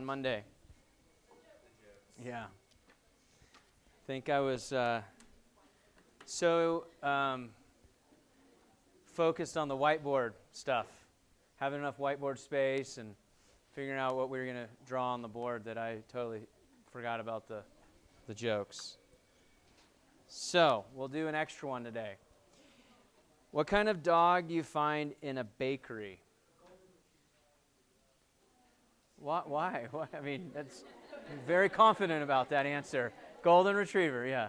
Monday? Yeah. I think I was so focused on the whiteboard stuff, having enough whiteboard space and figuring out what we were going to draw on the board that I totally forgot about the jokes. So we'll do an extra one today. What kind of dog do you find in a bakery? Why? I mean, I'm very confident about that answer. Golden Retriever, yeah.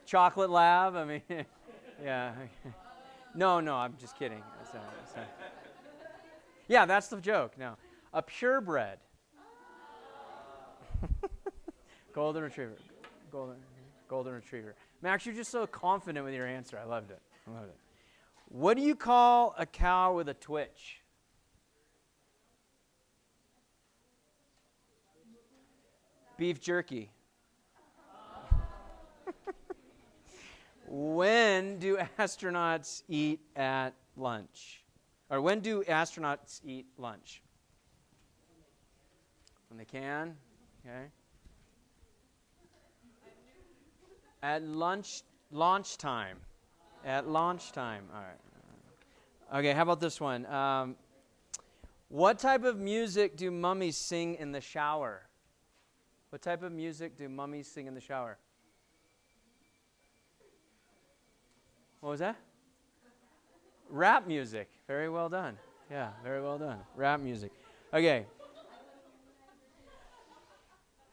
Chocolate Lab, I mean, yeah. No, I'm just kidding. Yeah, that's the joke. No, a purebred. Golden Retriever. Golden Retriever. Max, you're just so confident with your answer. I loved it. What do you call a cow with a twitch? Beef jerky. When do astronauts eat at lunch? Or when do astronauts eat lunch? When they can, okay. At launch time. At launch time, all right. Okay, how about this one? What type of music do mummies sing in the shower? What type of music do mummies sing in the shower? What was that? Rap music. Very well done. Yeah, very well done. Rap music. Okay.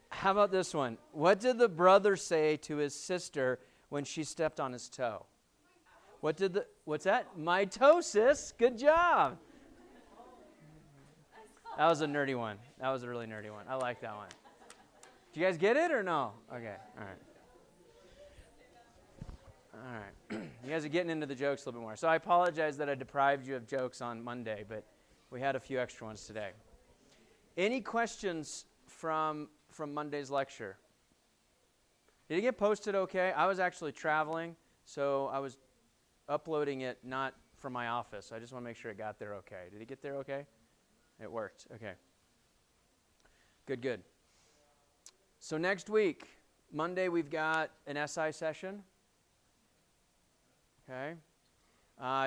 How about this one? What did the brother say to his sister when she stepped on his toe? What's that? Mitosis. Good job. That was a nerdy one. That was a really nerdy one. I like that one. Did you guys get it or no? Okay. All right. You guys are getting into the jokes a little bit more. So I apologize that I deprived you of jokes on Monday, but we had a few extra ones today. Any questions from Monday's lecture? Did it get posted okay? I was actually traveling, so I was uploading it not from my office. I just want to make sure it got there okay. Did it get there okay? It worked. Okay. Good. So next week, Monday, we've got an SI session. Okay.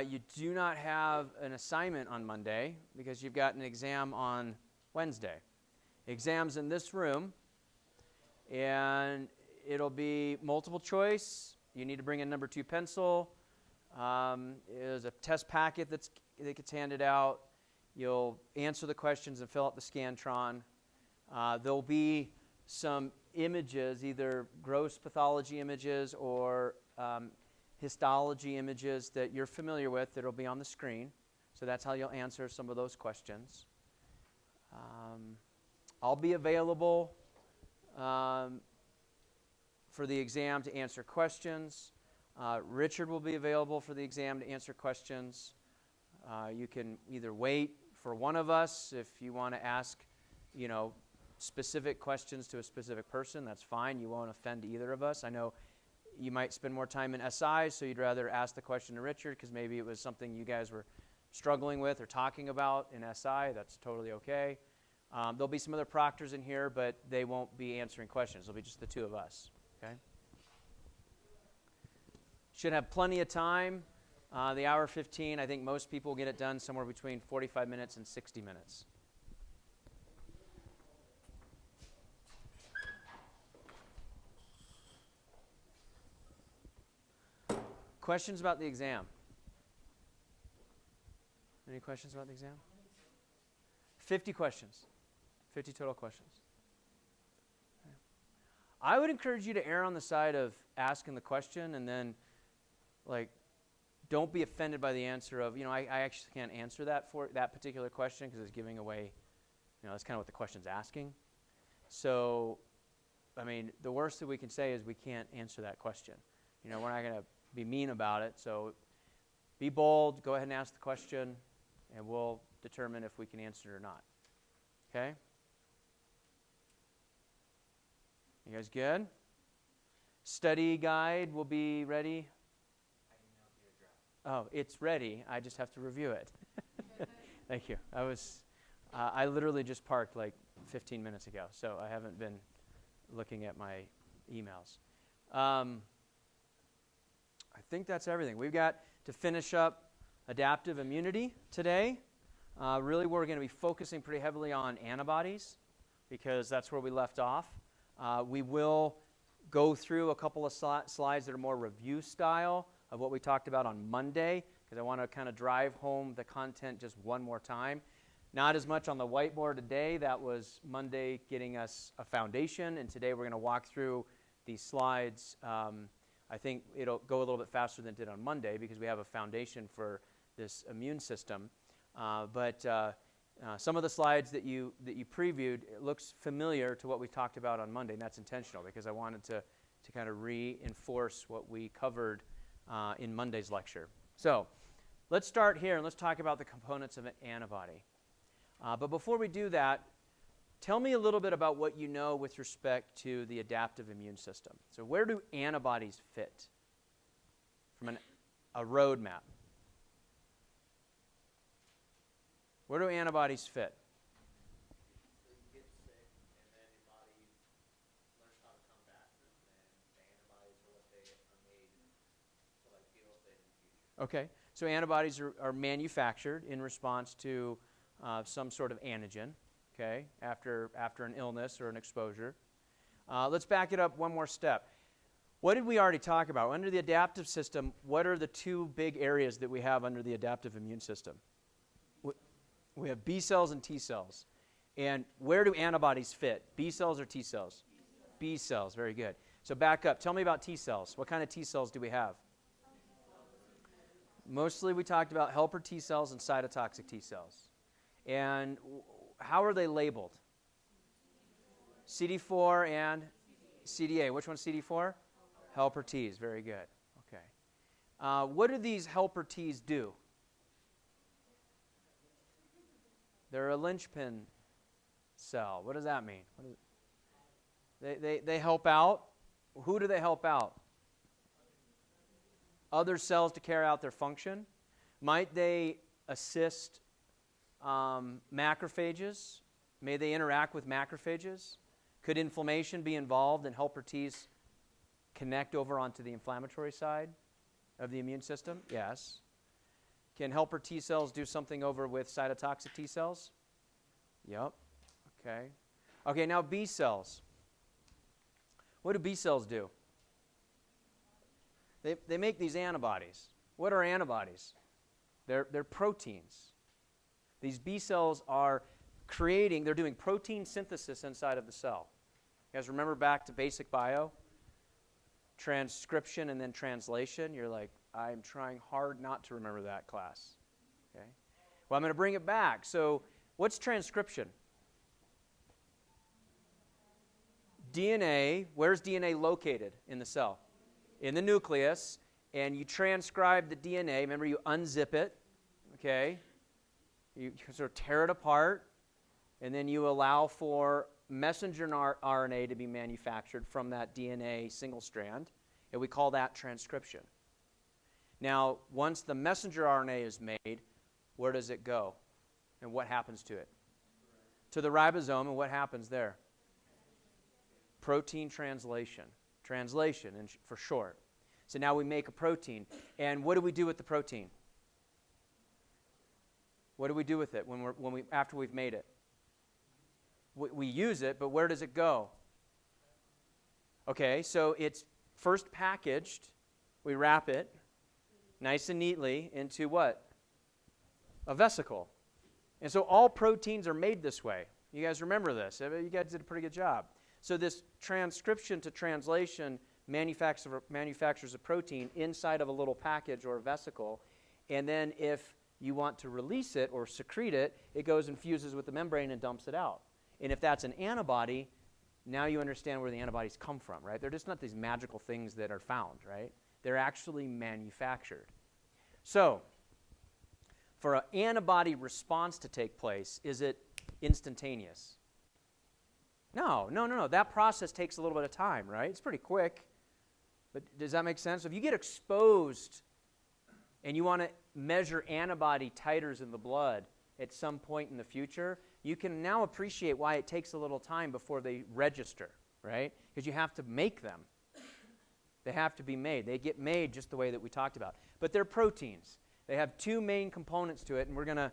You do not have an assignment on Monday because you've got an exam on Wednesday. Exam's in this room, and it'll be multiple choice. You need to bring a number 2 pencil. There's a test packet that gets handed out. You'll answer the questions and fill out the Scantron. There'll be some images, either gross pathology images or histology images that you're familiar with that'll be on the screen. So that's how you'll answer some of those questions. I'll be available for the exam to answer questions. Richard will be available for the exam to answer questions. You can either wait for one of us if you want to ask, specific questions to a specific person. That's fine. You won't offend either of us. I know you might spend more time in SI, so you'd rather ask the question to Richard because maybe it was something you guys were struggling with or talking about in SI. That's totally okay. There'll be some other proctors in here, but they won't be answering questions. It'll be just the 2 of us. Okay? Should have plenty of time. The hour 15, I think most people get it done somewhere between 45 minutes and 60 minutes. Questions about the exam? Any questions about the exam? 50 questions. 50 total questions. Okay. I would encourage you to err on the side of asking the question and then, don't be offended by the answer of, I actually can't answer that for that particular question because it's giving away, that's kind of what the question's asking. So, the worst that we can say is we can't answer that question. We're not going to be mean about it. So be bold, go ahead and ask the question, and we'll determine if we can answer it or not. Okay? You guys good? Study guide will be ready. Oh, it's ready. I just have to review it. Thank you. I literally just parked like 15 minutes ago, so I haven't been looking at my emails. I think that's everything. We've got to finish up adaptive immunity today. Really, we're going to be focusing pretty heavily on antibodies because that's where we left off. We will go through a couple of slides that are more review style of what we talked about on Monday, because I want to kind of drive home the content just one more time. Not as much on the whiteboard today. That was Monday getting us a foundation, and today we're going to walk through these slides. I think it'll go a little bit faster than it did on Monday because we have a foundation for this immune system. But some of the slides that you previewed, it looks familiar to what we talked about on Monday, and that's intentional because I wanted to kind of reinforce what we covered in Monday's lecture. So let's start here and let's talk about the components of an antibody. But before we do that, tell me a little bit about what you know with respect to the adaptive immune system. So where do antibodies fit from a roadmap? Where do antibodies fit? So you get sick, and then your body learns how to combat them, and the antibodies are what they are made to like deal with it in the future. Okay, so antibodies are manufactured in response to some sort of antigen, okay, after an illness or an exposure. Let's back it up one more step. What did we already talk about? Under the adaptive system, what are the two big areas that we have under the adaptive immune system? We have B cells and T cells. And where do antibodies fit? B cells or T cells? B cells, very good. So back up. Tell me about T cells. What kind of T cells do we have? Mostly we talked about helper T cells and cytotoxic T cells. And how are they labeled? CD4 and CD8. Which one's CD4? Helper Ts. Very good. Okay. What do these helper Ts do? They're a linchpin cell. What does that mean? They help out. Who do they help out? Other cells to carry out their function. Might they assist macrophages? May they interact with macrophages? Could inflammation be involved and helper Ts connect over onto the inflammatory side of the immune system? Yes. Can helper T cells do something over with cytotoxic T cells? Yep. Okay. Okay, now B cells. What do B cells do? They make these antibodies. What are antibodies? They're proteins. These B cells are they're doing protein synthesis inside of the cell. You guys remember back to basic bio? Transcription and then translation. You're like, I'm trying hard not to remember that class. Okay. Well, I'm going to bring it back. So what's transcription? DNA, where's DNA located in the cell? In the nucleus, and you transcribe the DNA. Remember, you unzip it, okay? You sort of tear it apart, and then you allow for messenger RNA to be manufactured from that DNA single strand, and we call that transcription. Now, once the messenger RNA is made, where does it go? And what happens to it? To the ribosome, and what happens there? Protein translation. Translation, for short. So now we make a protein. And what do we do with the protein? What do we do with it after we've made it? We use it, but where does it go? Okay, so it's first packaged. We wrap it nice and neatly into what? A vesicle. And so all proteins are made this way. You guys remember this. You guys did a pretty good job. So this transcription to translation manufactures a protein inside of a little package or a vesicle, and then if you want to release it or secrete it, it goes and fuses with the membrane and dumps it out. And if that's an antibody, now you understand where the antibodies come from, right? They're just not these magical things that are found, right? They're actually manufactured. So for an antibody response to take place, is it instantaneous? No. That process takes a little bit of time, right? It's pretty quick. But does that make sense? So if you get exposed and you want to measure antibody titers in the blood at some point in the future, you can now appreciate why it takes a little time before they register, right? Because you have to make them. They have to be made. They get made just the way that we talked about. But they're proteins. They have two main components to it, and we're gonna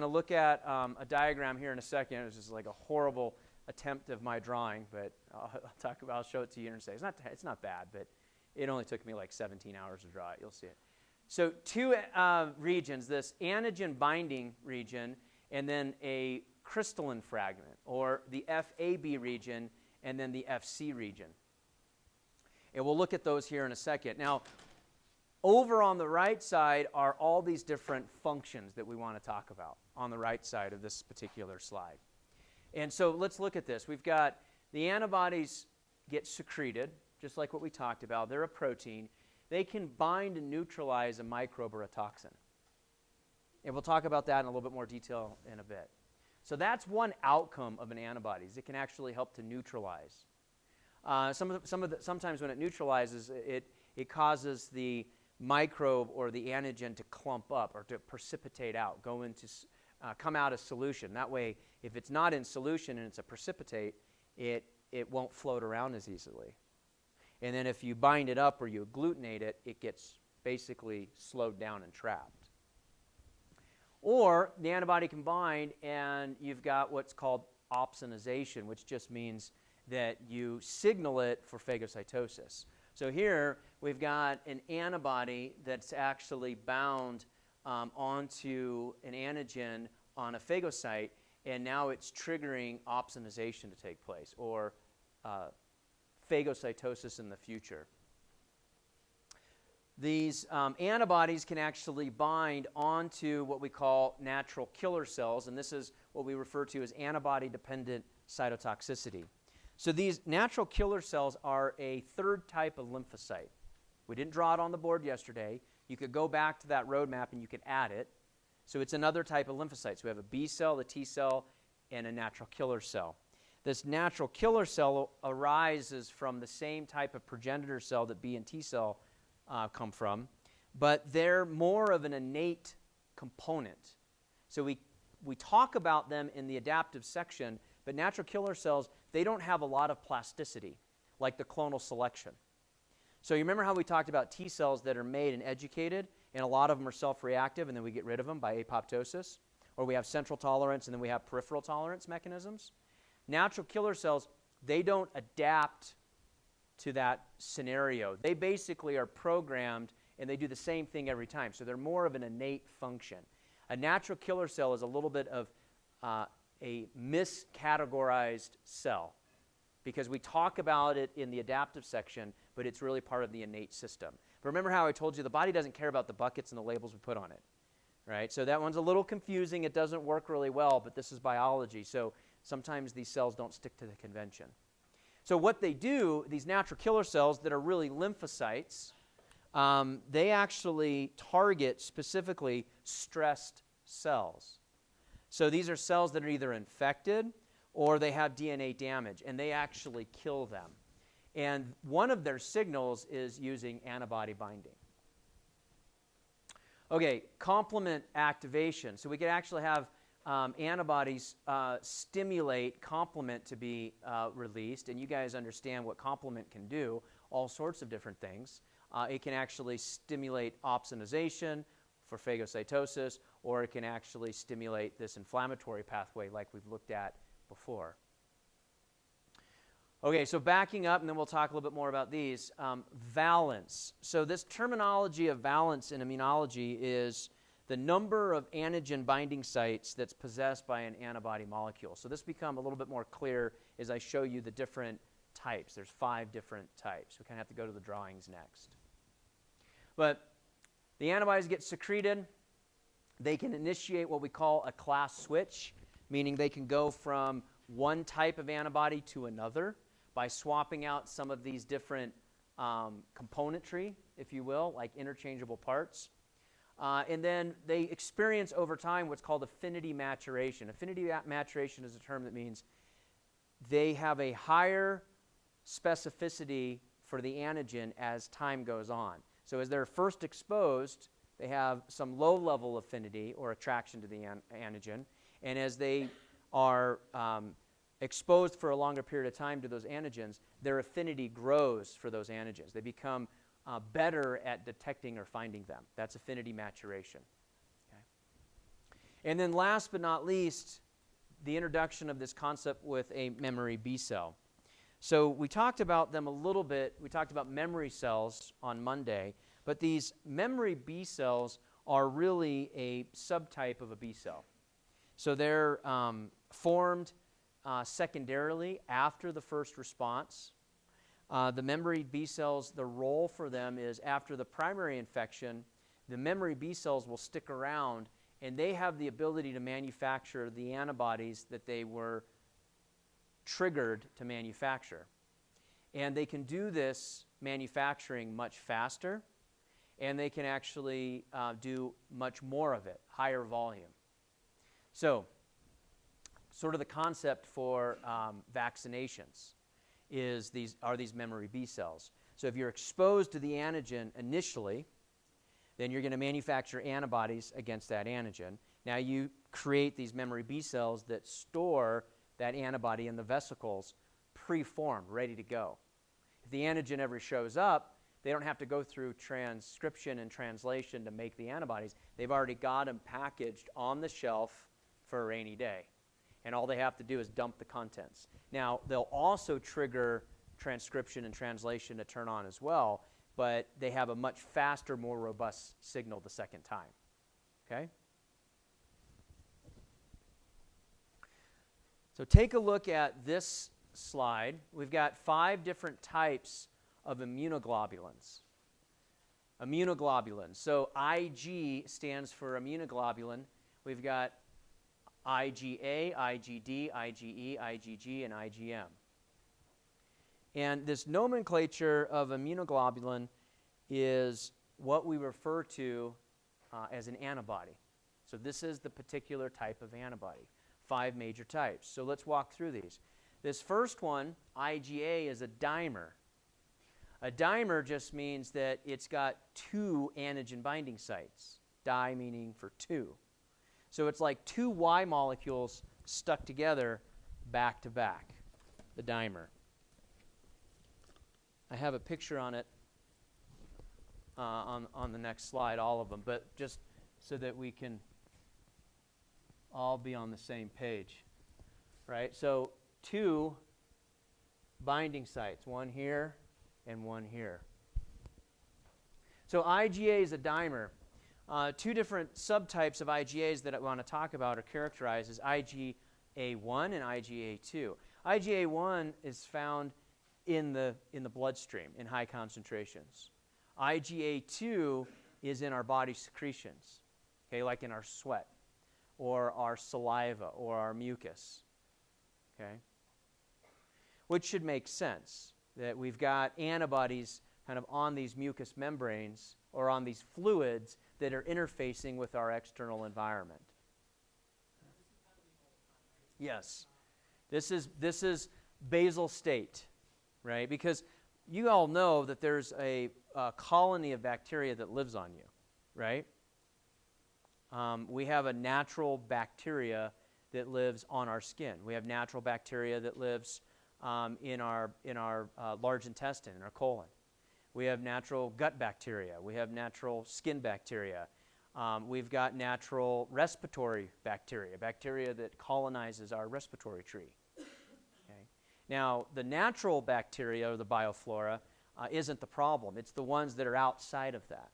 look at a diagram here in a second. It's just like a horrible attempt of my drawing, but I'll show it to you in a second. It's not bad, but it only took me like 17 hours to draw it. You'll see it. So two regions, this antigen binding region, and then a crystalline fragment, or the FAB region, and then the FC region. And we'll look at those here in a second. Now, over on the right side are all these different functions that we want to talk about on the right side of this particular slide. And so let's look at this. We've got the antibodies get secreted, just like what we talked about. They're a protein. They can bind and neutralize a microbe or a toxin. And we'll talk about that in a little bit more detail in a bit. So that's one outcome of an antibody, is it can actually help to neutralize. Sometimes when it neutralizes, it causes the microbe or the antigen to clump up or to precipitate out, come out as solution. That way, if it's not in solution and it's a precipitate, it won't float around as easily. And then if you bind it up or you agglutinate it, it gets basically slowed down and trapped. Or the antibody can bind and you've got what's called opsonization, which just means that you signal it for phagocytosis. So here we've got an antibody that's actually bound onto an antigen on a phagocyte, and now it's triggering opsonization to take place, or phagocytosis in the future. These antibodies can actually bind onto what we call natural killer cells, and this is what we refer to as antibody-dependent cytotoxicity. So these natural killer cells are a third type of lymphocyte. We didn't draw it on the board yesterday. You could go back to that roadmap and you could add it. So it's another type of lymphocyte. So we have a B cell, a T cell, and a natural killer cell. This natural killer cell arises from the same type of progenitor cell that B and T cell come from, but they're more of an innate component. So we talk about them in the adaptive section, but natural killer cells, they don't have a lot of plasticity, like the clonal selection. So you remember how we talked about T cells that are made and educated, and a lot of them are self-reactive, and then we get rid of them by apoptosis, or we have central tolerance, and then we have peripheral tolerance mechanisms. Natural killer cells, they don't adapt to that scenario. They basically are programmed, and they do the same thing every time. So they're more of an innate function. A natural killer cell is a little bit of a miscategorized cell, because we talk about it in the adaptive section, but it's really part of the innate system. But remember how I told you the body doesn't care about the buckets and the labels we put on it, right? So that one's a little confusing. It doesn't work really well, but this is biology. So sometimes these cells don't stick to the convention. So what they do, these natural killer cells that are really lymphocytes, they actually target specifically stressed cells. So these are cells that are either infected or they have DNA damage, and they actually kill them. And one of their signals is using antibody binding. Okay, complement activation. So we could actually have antibodies stimulate complement to be released, and you guys understand what complement can do, all sorts of different things. It can actually stimulate opsonization for phagocytosis, or it can actually stimulate this inflammatory pathway like we've looked at before. Okay, so backing up, and then we'll talk a little bit more about these. Valence. So this terminology of valence in immunology is the number of antigen binding sites that's possessed by an antibody molecule. So this becomes a little bit more clear as I show you the different types. There's 5 different types. We kind of have to go to the drawings next. But the antibodies get secreted. They can initiate what we call a class switch, meaning they can go from one type of antibody to another by swapping out some of these different componentry, if you will, like interchangeable parts. And then they experience over time what's called affinity maturation. Affinity maturation is a term that means they have a higher specificity for the antigen as time goes on. So as they're first exposed, they have some low level affinity or attraction to the antigen. And as they are exposed for a longer period of time to those antigens, their affinity grows for those antigens. They become better at detecting or finding them. That's affinity maturation. Okay. And then last but not least, the introduction of this concept with a memory B cell. So we talked about them a little bit. We talked about memory cells on Monday, but these memory B cells are really a subtype of a B cell. So they're formed secondarily after the first response. The memory B cells, the role for them is after the primary infection, the memory B cells will stick around, and they have the ability to manufacture the antibodies that they were triggered to manufacture. And they can do this manufacturing much faster, and they can actually do much more of it, higher volume. So, sort of the concept for vaccinations are these memory B cells. So if you're exposed to the antigen initially, then you're going to manufacture antibodies against that antigen. Now you create these memory B cells that store that antibody in the vesicles pre-formed, ready to go. If the antigen ever shows up, they don't have to go through transcription and translation to make the antibodies. They've already got them packaged on the shelf for a rainy day. And all they have to do is dump the contents. Now, they'll also trigger transcription and translation to turn on as well, but they have a much faster, more robust signal the second time. Okay? So take a look at this slide. We've got 5 different types of immunoglobulins. Immunoglobulins. So IG stands for immunoglobulin. We've got IgA, IgD, IgE, IgG, and IgM. And this nomenclature of immunoglobulin is what we refer to as an antibody. So this is the particular type of antibody. 5 major types. So let's walk through these. This first one, IgA, is a dimer. A dimer just means that it's got 2 antigen binding sites. Di meaning for 2. So it's like 2 Y molecules stuck together back to back, the dimer. I have a picture on it on the next slide, all of them, but just so that we can all be on the same page, right? So 2 binding sites, one here and one here. So IgA is a dimer. 2 different subtypes of IgAs that I want to talk about are characterized as IgA1 and IgA2. IgA1 is found in the bloodstream in high concentrations. IgA2 is in our body secretions, okay, like in our sweat or our saliva or our mucus, okay? Which should make sense, that we've got antibodies kind of on these mucous membranes or on these fluids that are interfacing with our external environment. Yes. This is basal state, right? Because you all know that there's a colony of bacteria that lives on you, right? We have a natural bacteria that lives on our skin. We have natural bacteria that lives in our large intestine, in our colon. We have natural gut bacteria. We have natural skin bacteria. We've got natural respiratory bacteria, bacteria that colonizes our respiratory tree. Okay. Now, the natural bacteria, or the bioflora, isn't the problem. It's the ones that are outside of that.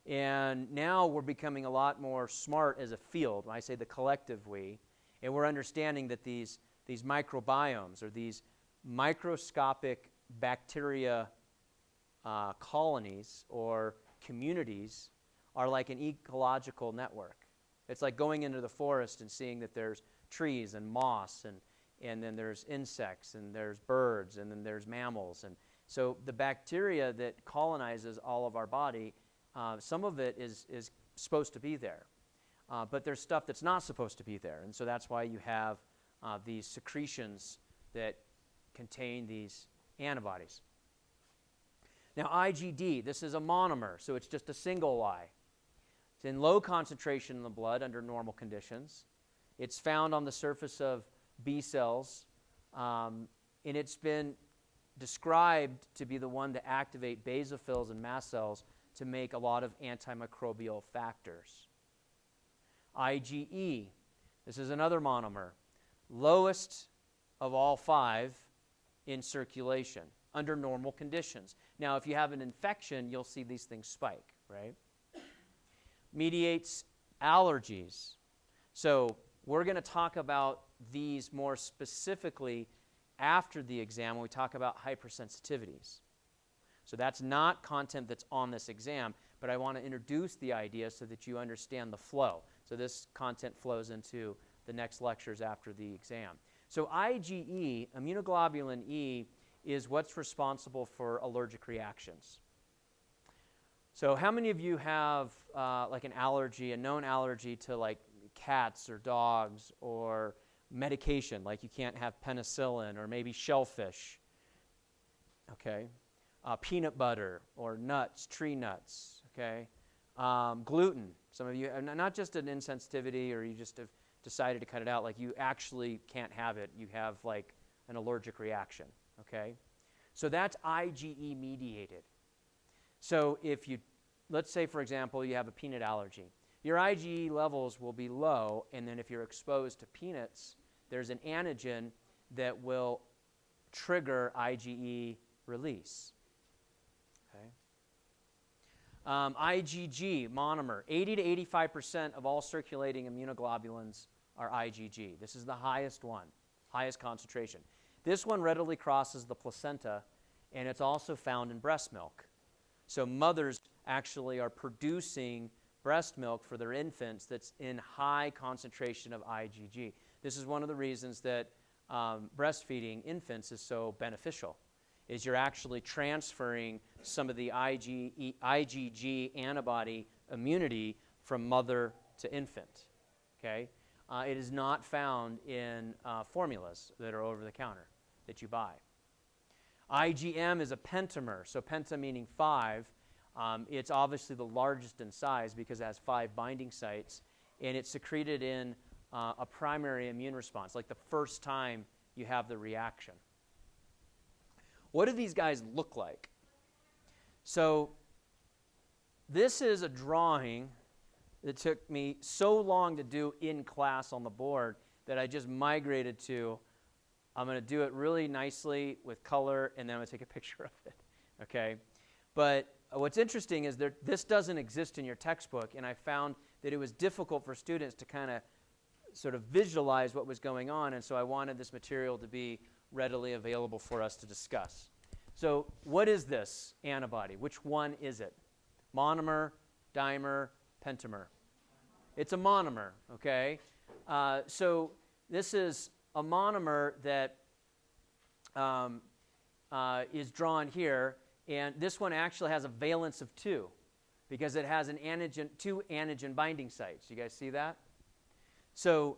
And now we're becoming a lot more smart as a field, when I say the collective we, and we're understanding that these microbiomes, or these microscopic bacteria colonies or communities, are like an ecological network. It's like going into the forest and seeing that there's trees and moss, and then there's insects, and there's birds, and then there's mammals. And so the bacteria that colonizes all of our body, some of it is supposed to be there. But there's stuff that's not supposed to be there. And so that's why you have these secretions that contain these antibodies. Now, IgD, this is a monomer, so it's just a single Y. It's in low concentration in the blood under normal conditions. It's found on the surface of B cells, and it's been described to be the one to activate basophils and mast cells to make a lot of antimicrobial factors. IgE, this is another monomer, lowest of all 5 in circulation under normal conditions. Now, if you have an infection, you'll see these things spike, right? Mediates allergies. So we're going to talk about these more specifically after the exam when we talk about hypersensitivities. So that's not content that's on this exam, but I want to introduce the idea so that you understand the flow. So this content flows into the next lectures after the exam. So IgE, immunoglobulin E, is what's responsible for allergic reactions. So how many of you have like an allergy, a known allergy to like cats or dogs or medication, like you can't have penicillin or maybe shellfish, okay? Peanut butter or nuts, tree nuts, okay? Gluten, some of you, not just an insensitivity or you just have decided to cut it out, like you actually can't have it, you have like an allergic reaction, okay? So that's IgE mediated. So if you, let's say for example, you have a peanut allergy, your IgE levels will be low, and then if you're exposed to peanuts, there's an antigen that will trigger IgE release. Okay. IgG, monomer, 80 to 85% of all circulating immunoglobulins are IgG. This is the highest one, highest concentration. This one readily crosses the placenta, and it's also found in breast milk. So mothers actually are producing breast milk for their infants that's in high concentration of IgG. This is one of the reasons that breastfeeding infants is so beneficial, is you're actually transferring some of the IgG antibody immunity from mother to infant, okay? It is not found in formulas that are over the counter that you buy. IgM is a pentamer, so penta meaning 5. It's obviously the largest in size because it has 5 binding sites, and it's secreted in a primary immune response, like the first time you have the reaction. What do these guys look like? So this is a drawing that took me so long to do in class on the board that I just migrated to. I'm going to do it really nicely with color, and then I'm going to take a picture of it, okay? But what's interesting is this doesn't exist in your textbook, and I found that it was difficult for students to kind of sort of visualize what was going on, and so I wanted this material to be readily available for us to discuss. So what is this antibody? Which one is it? Monomer, dimer, pentamer? It's a monomer, okay? So this is a monomer that is drawn here, and this one actually has a valence of 2 because it has an antigen, 2 antigen binding sites. You guys see that? So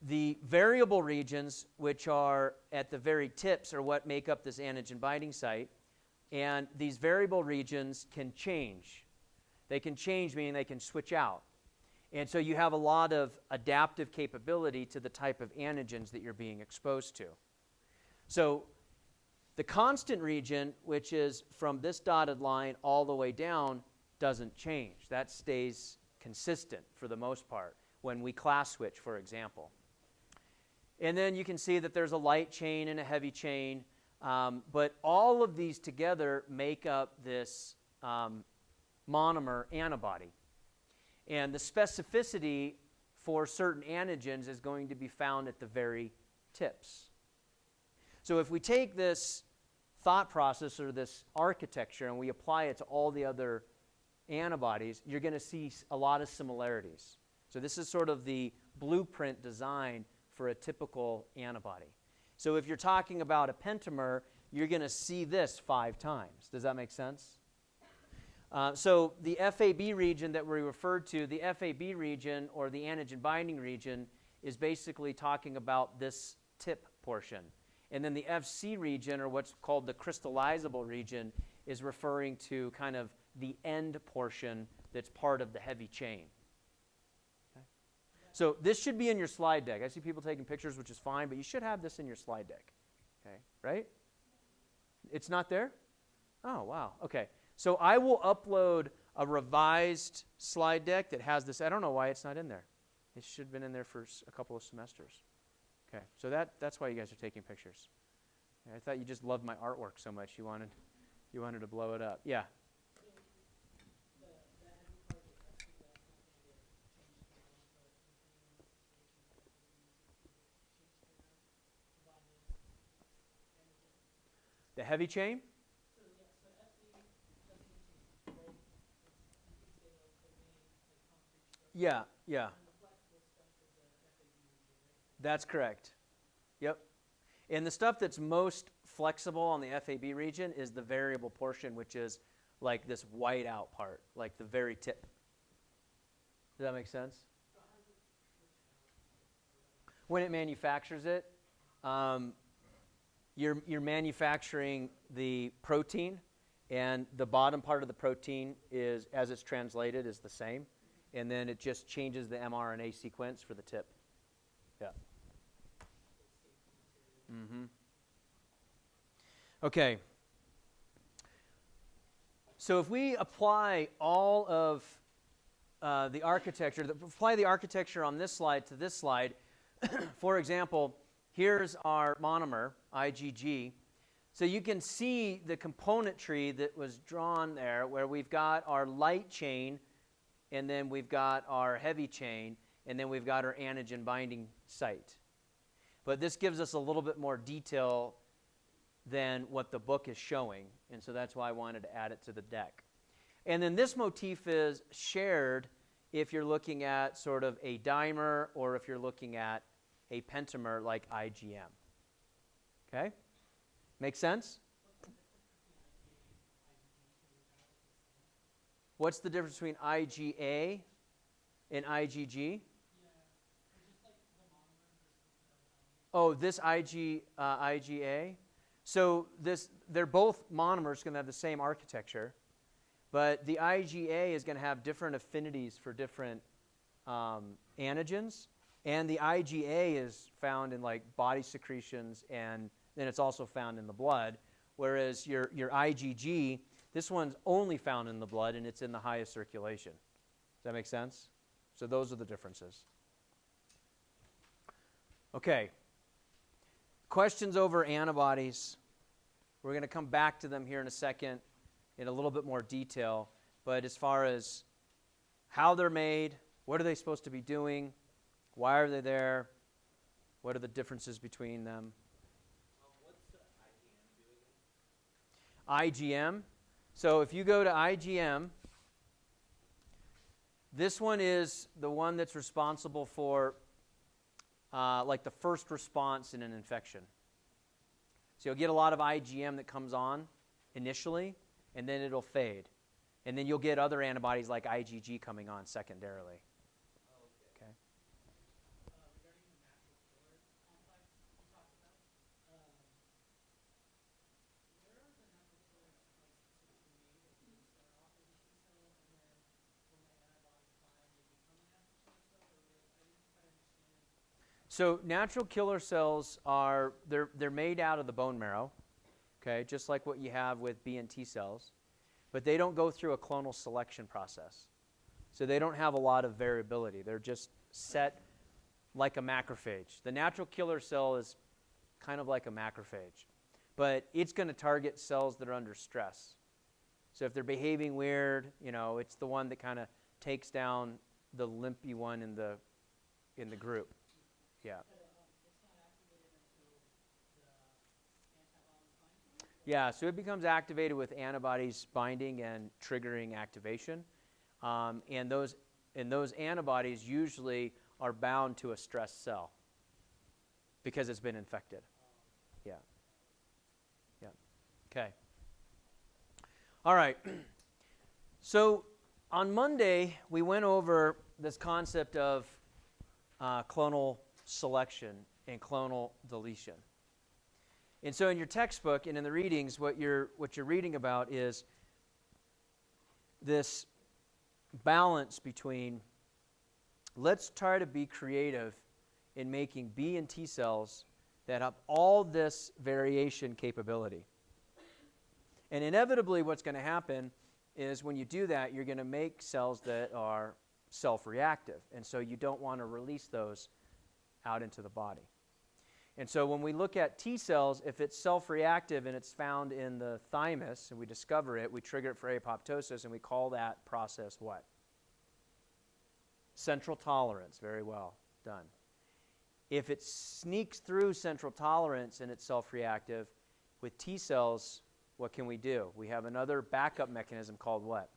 the variable regions, which are at the very tips, are what make up this antigen binding site, and these variable regions can change. They can change, meaning they can switch out. And so you have a lot of adaptive capability to the type of antigens that you're being exposed to. So the constant region, which is from this dotted line all the way down, doesn't change. That stays consistent for the most part when we class switch, for example. And then you can see that there's a light chain and a heavy chain, but all of these together make up this monomer antibody. And the specificity for certain antigens is going to be found at the very tips. So if we take this thought process or this architecture and we apply it to all the other antibodies, you're going to see a lot of similarities. So this is sort of the blueprint design for a typical antibody. So if you're talking about a pentamer, you're going to see this 5 times. Does that make sense? So the FAB region that we referred to, the FAB region or the antigen binding region is basically talking about this tip portion. And then the FC region, or what's called the crystallizable region, is referring to kind of the end portion that's part of the heavy chain. Okay? So this should be in your slide deck. I see people taking pictures, which is fine, but you should have this in your slide deck. Okay, right? It's not there? Oh, wow. Okay. So I will upload a revised slide deck that has this. I don't know why it's not in there. It should have been in there for a couple of semesters. Okay. So that's why you guys are taking pictures. I thought you just loved my artwork so much you wanted to blow it up. Yeah. The heavy chain? Yeah, yeah. That's correct. Yep. And the stuff that's most flexible on the FAB region is the variable portion, which is like this white out part, like the very tip. Does that make sense? When it manufactures it, you're manufacturing the protein, and the bottom part of the protein is, as it's translated, is the same, and then it just changes the mRNA sequence for the tip. Yeah. Mm-hmm. Okay. So if we apply all of the architecture, apply the architecture on this slide to this slide, for example, here's our monomer, IgG. So you can see the componentry that was drawn there, where we've got our light chain, and then we've got our heavy chain, and then we've got our antigen binding site. But this gives us a little bit more detail than what the book is showing, and so that's why I wanted to add it to the deck. And then this motif is shared if you're looking at sort of a dimer or if you're looking at a pentamer like IgM. Okay? Make sense? What's the difference between IgA and IgG? Oh, this IgA. So they're both monomers going to have the same architecture, but the IgA is going to have different affinities for different antigens, and the IgA is found in like body secretions, and then it's also found in the blood, whereas your IgG, this one's only found in the blood, and it's in the highest circulation. Does that make sense? So those are the differences. Okay. Questions over antibodies. We're going to come back to them here in a second in a little bit more detail. But as far as how they're made, what are they supposed to be doing, why are they there, what are the differences between them? What's the IgM doing? IgM. So if you go to IgM, this one is the one that's responsible for like the first response in an infection. So you'll get a lot of IgM that comes on initially, and then it'll fade. And then you'll get other antibodies like IgG coming on secondarily. Oh, okay. Okay. Regarding the natural killer complex you talked about, where are the natural killers typically made? Like, do they start off as a T cell, and then when the antibodies bind, they become a natural killer cell? Or I didn't quite understand. So natural killer cells are, they're made out of the bone marrow, okay, just like what you have with B and T cells, but they don't go through a clonal selection process. So they don't have a lot of variability. They're just set like a macrophage. The natural killer cell is kind of like a macrophage, but it's going to target cells that are under stress. So if they're behaving weird, it's the one that kind of takes down the limpy one in the group. Yeah. But it's not activated until the antibodies bind? Yeah, so it becomes activated with antibodies binding and triggering activation. And those antibodies usually are bound to a stressed cell because it's been infected. Yeah. Yeah. Okay. All right. So on Monday, we went over this concept of clonal selection and clonal deletion. And so in your textbook and in the readings, what you're reading about is this balance between let's try to be creative in making B and T cells that have all this variation capability. And inevitably what's going to happen is when you do that, you're going to make cells that are self-reactive. And so you don't want to release those out into the body. And so when we look at T cells, if it's self-reactive and it's found in the thymus and we discover it, we trigger it for apoptosis, and we call that process what? Central tolerance. Very well done. If it sneaks through central tolerance and it's self-reactive, with T cells, what can we do? We have another backup mechanism called what?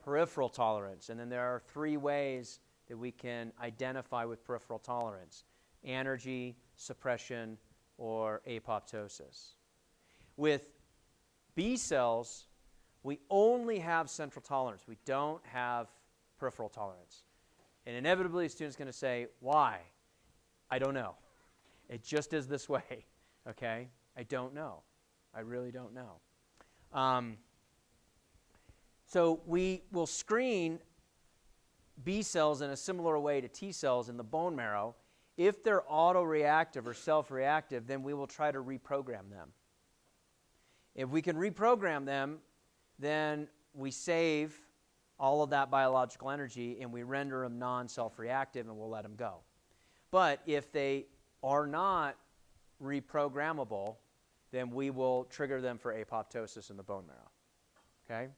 Peripheral tolerance. And then there are 3 ways that we can identify with peripheral tolerance: anergy, suppression, or apoptosis. With B cells, we only have central tolerance. We don't have peripheral tolerance. And inevitably, a student's going to say, why? I don't know. It just is this way, okay? I don't know. I really don't know. So we will screen B cells in a similar way to T cells in the bone marrow. If they're autoreactive or self-reactive, then we will try to reprogram them. If we can reprogram them, then we save all of that biological energy and we render them non-self-reactive and we'll let them go. But if they are not reprogrammable, then we will trigger them for apoptosis in the bone marrow. Okay?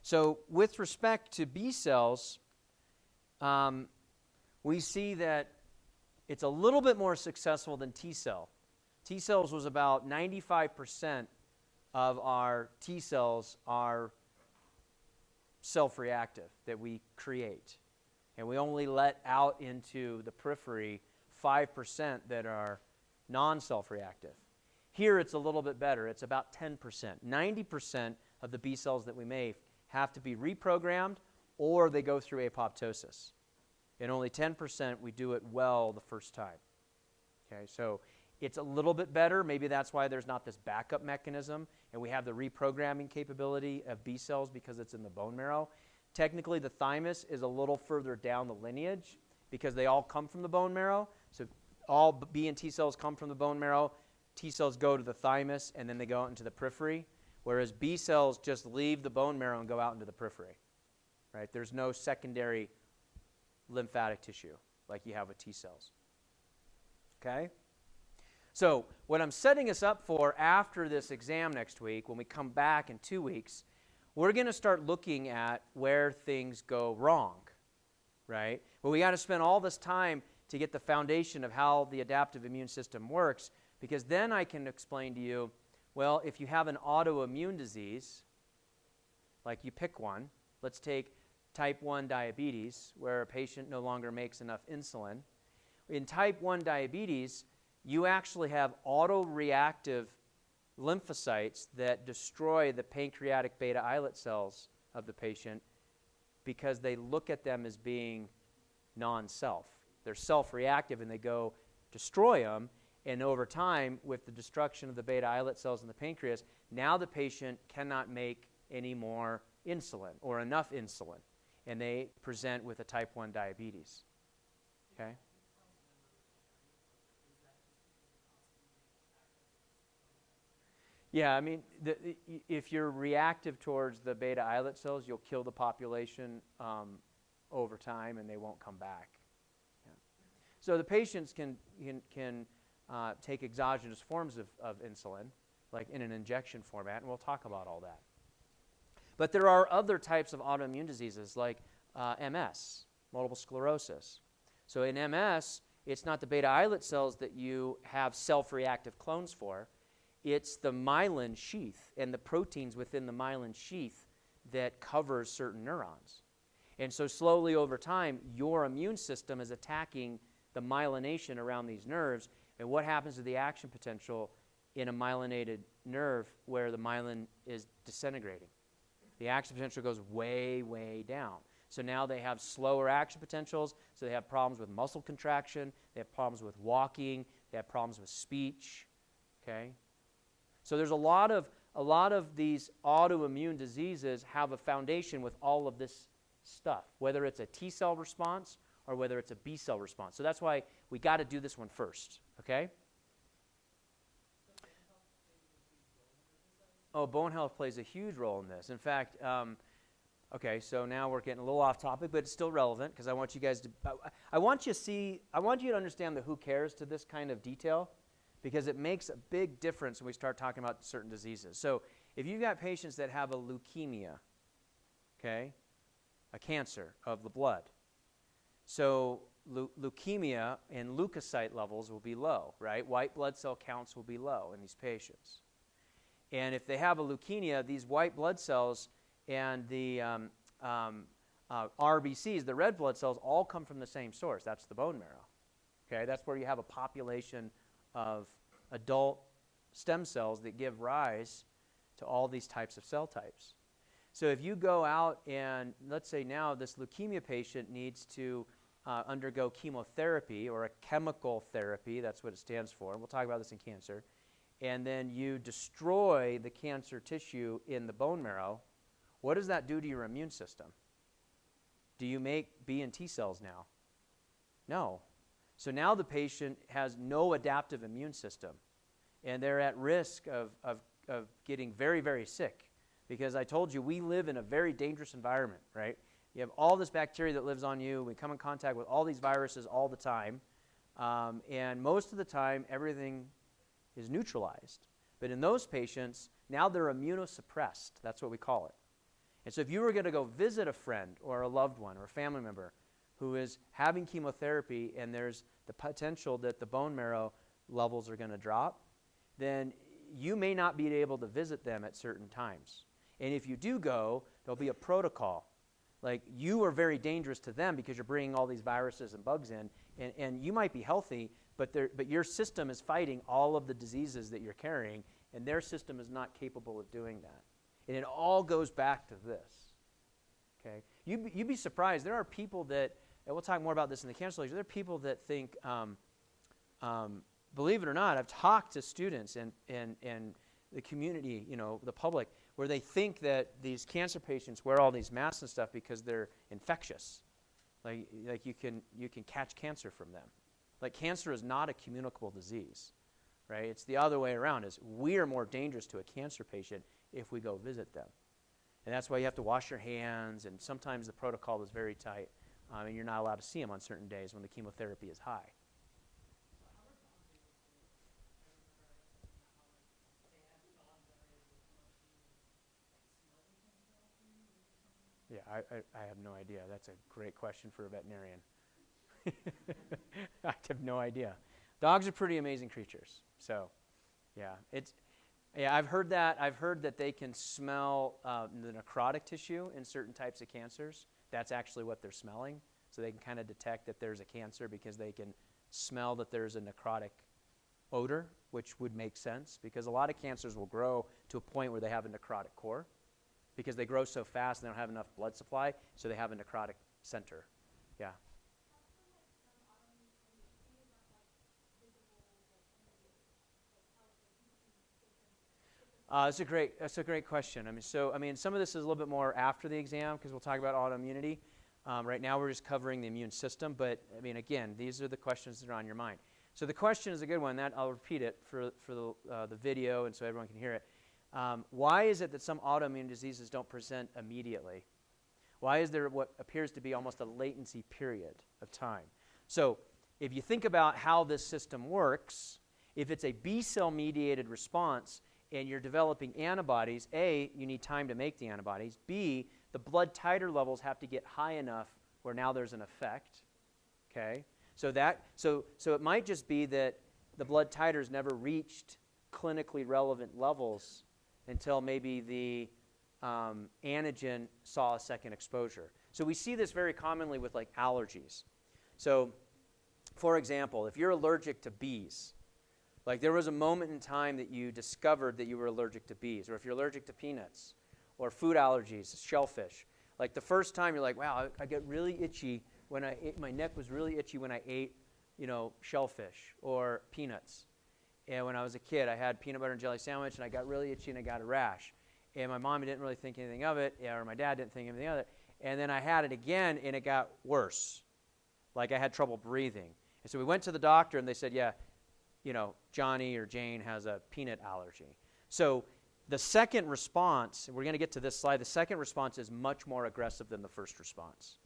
So with respect to B cells, we see that it's a little bit more successful than T cell. T cells was about 95% of our T cells are self-reactive that we create. And we only let out into the periphery 5% that are non-self-reactive. Here it's a little bit better. It's about 10%. 90% of the B cells that we make have to be reprogrammed or they go through apoptosis. And only 10% we do it well the first time. Okay, so it's a little bit better. Maybe that's why there's not this backup mechanism and we have the reprogramming capability of B cells because it's in the bone marrow. Technically, the thymus is a little further down the lineage because they all come from the bone marrow. So all B and T cells come from the bone marrow. T cells go to the thymus and then they go out into the periphery, whereas B cells just leave the bone marrow and go out into the periphery. Right? There's no secondary lymphatic tissue like you have with T cells. Okay? So what I'm setting us up for after this exam next week, when we come back in 2 weeks, we're going to start looking at where things go wrong, right? But we got to spend all this time to get the foundation of how the adaptive immune system works, because then I can explain to you, well, if you have an autoimmune disease, like you pick one, let's take type 1 diabetes, where a patient no longer makes enough insulin. In type 1 diabetes, you actually have autoreactive lymphocytes that destroy the pancreatic beta islet cells of the patient because they look at them as being non-self. They're self-reactive and they go destroy them, and over time, with the destruction of the beta islet cells in the pancreas, now the patient cannot make any more insulin or enough insulin, and they present with a type 1 diabetes. Okay? Yeah, I mean, if you're reactive towards the beta islet cells, you'll kill the population over time, and they won't come back. Yeah. So the patients can take exogenous forms of insulin, like in an injection format, and we'll talk about all that. But there are other types of autoimmune diseases, like MS, multiple sclerosis. So in MS, it's not the beta islet cells that you have self-reactive clones for. It's the myelin sheath and the proteins within the myelin sheath that covers certain neurons. And so slowly over time, your immune system is attacking the myelination around these nerves. And what happens to the action potential in a myelinated nerve where the myelin is disintegrating? The action potential goes way, way down. So now they have slower action potentials, so they have problems with muscle contraction, they have problems with walking, they have problems with speech, okay? So there's a lot of these autoimmune diseases have a foundation with all of this stuff, whether it's a T cell response or whether it's a B cell response. So that's why we got to do this one first, okay? Oh, bone health plays a huge role in this. In fact, okay, so now we're getting a little off topic, but it's still relevant because I want you guys to, I want you to understand the who cares to this kind of detail because it makes a big difference when we start talking about certain diseases. So if you've got patients that have a leukemia, okay, a cancer of the blood, so leukemia and leukocyte levels will be low, right? White blood cell counts will be low in these patients. And if they have a leukemia, these white blood cells and the RBCs, the red blood cells, all come from the same source. That's the bone marrow. Okay, that's where you have a population of adult stem cells that give rise to all these types of cell types. So if you go out and let's say now this leukemia patient needs to undergo chemotherapy or a chemical therapy, that's what it stands for. We'll talk about this in cancer. And then you destroy the cancer tissue in the bone marrow, what does that do to your immune system? Do you make B and T cells now? No. So now the patient has no adaptive immune system, and they're at risk of getting very, very sick because I told you we live in a very dangerous environment, right? You have all this bacteria that lives on you. We come in contact with all these viruses all the time, and most of the time everything is neutralized. But in those patients, now they're immunosuppressed. That's what we call it. And so if you were going to go visit a friend or a loved one or a family member who is having chemotherapy and there's the potential that the bone marrow levels are going to drop, then you may not be able to visit them at certain times. And if you do go, there'll be a protocol. Like you are very dangerous to them because you're bringing all these viruses and bugs in, and you might be healthy, but your system is fighting all of the diseases that you're carrying, and their system is not capable of doing that. And it all goes back to this. Okay, you'd be surprised. There are people that, and we'll talk more about this in the cancer lecture. There are people that think, believe it or not, I've talked to students and the community, you know, the public, where they think that these cancer patients wear all these masks and stuff because they're infectious. Like you can catch cancer from them. Like cancer is not a communicable disease, right? It's the other way around. Is we are more dangerous to a cancer patient if we go visit them. And that's why you have to wash your hands, and sometimes the protocol is very tight, and you're not allowed to see them on certain days when the chemotherapy is high. Yeah, I have no idea. That's a great question for a veterinarian. I have no idea. Dogs are pretty amazing creatures. So, yeah, I've heard that. I've heard that they can smell the necrotic tissue in certain types of cancers. That's actually what they're smelling. So they can kind of detect that there's a cancer because they can smell that there's a necrotic odor, which would make sense because a lot of cancers will grow to a point where they have a necrotic core because they grow so fast and they don't have enough blood supply, so they have a necrotic center. Yeah. That's a great question. I mean, some of this is a little bit more after the exam because we'll talk about autoimmunity. Right now, we're just covering the immune system, but I mean, again, these are the questions that are on your mind. So the question is a good one. That I'll repeat it for the video, and so everyone can hear it. Why is it that some autoimmune diseases don't present immediately? Why is there what appears to be almost a latency period of time? So if you think about how this system works, if it's a B cell mediated response and you're developing antibodies, A, you need time to make the antibodies. B, the blood titer levels have to get high enough where now there's an effect. Okay? So it might just be that the blood titers never reached clinically relevant levels until maybe the antigen saw a second exposure. So we see this very commonly with like allergies. So, for example, if you're allergic to bees, like there was a moment in time that you discovered that you were allergic to bees, or if you're allergic to peanuts, or food allergies, shellfish. Like the first time you're like, wow, I get really itchy when I ate, my neck was really itchy when I ate, shellfish or peanuts. And when I was a kid, I had peanut butter and jelly sandwich, and I got really itchy and I got a rash. And my mom didn't really think anything of it, or my dad didn't think anything of it. And then I had it again, and it got worse. like I had trouble breathing. And so we went to the doctor, and they said, yeah, Johnny or Jane has a peanut allergy. So the second response, we're going to get to this slide, the second response is much more aggressive than the first response.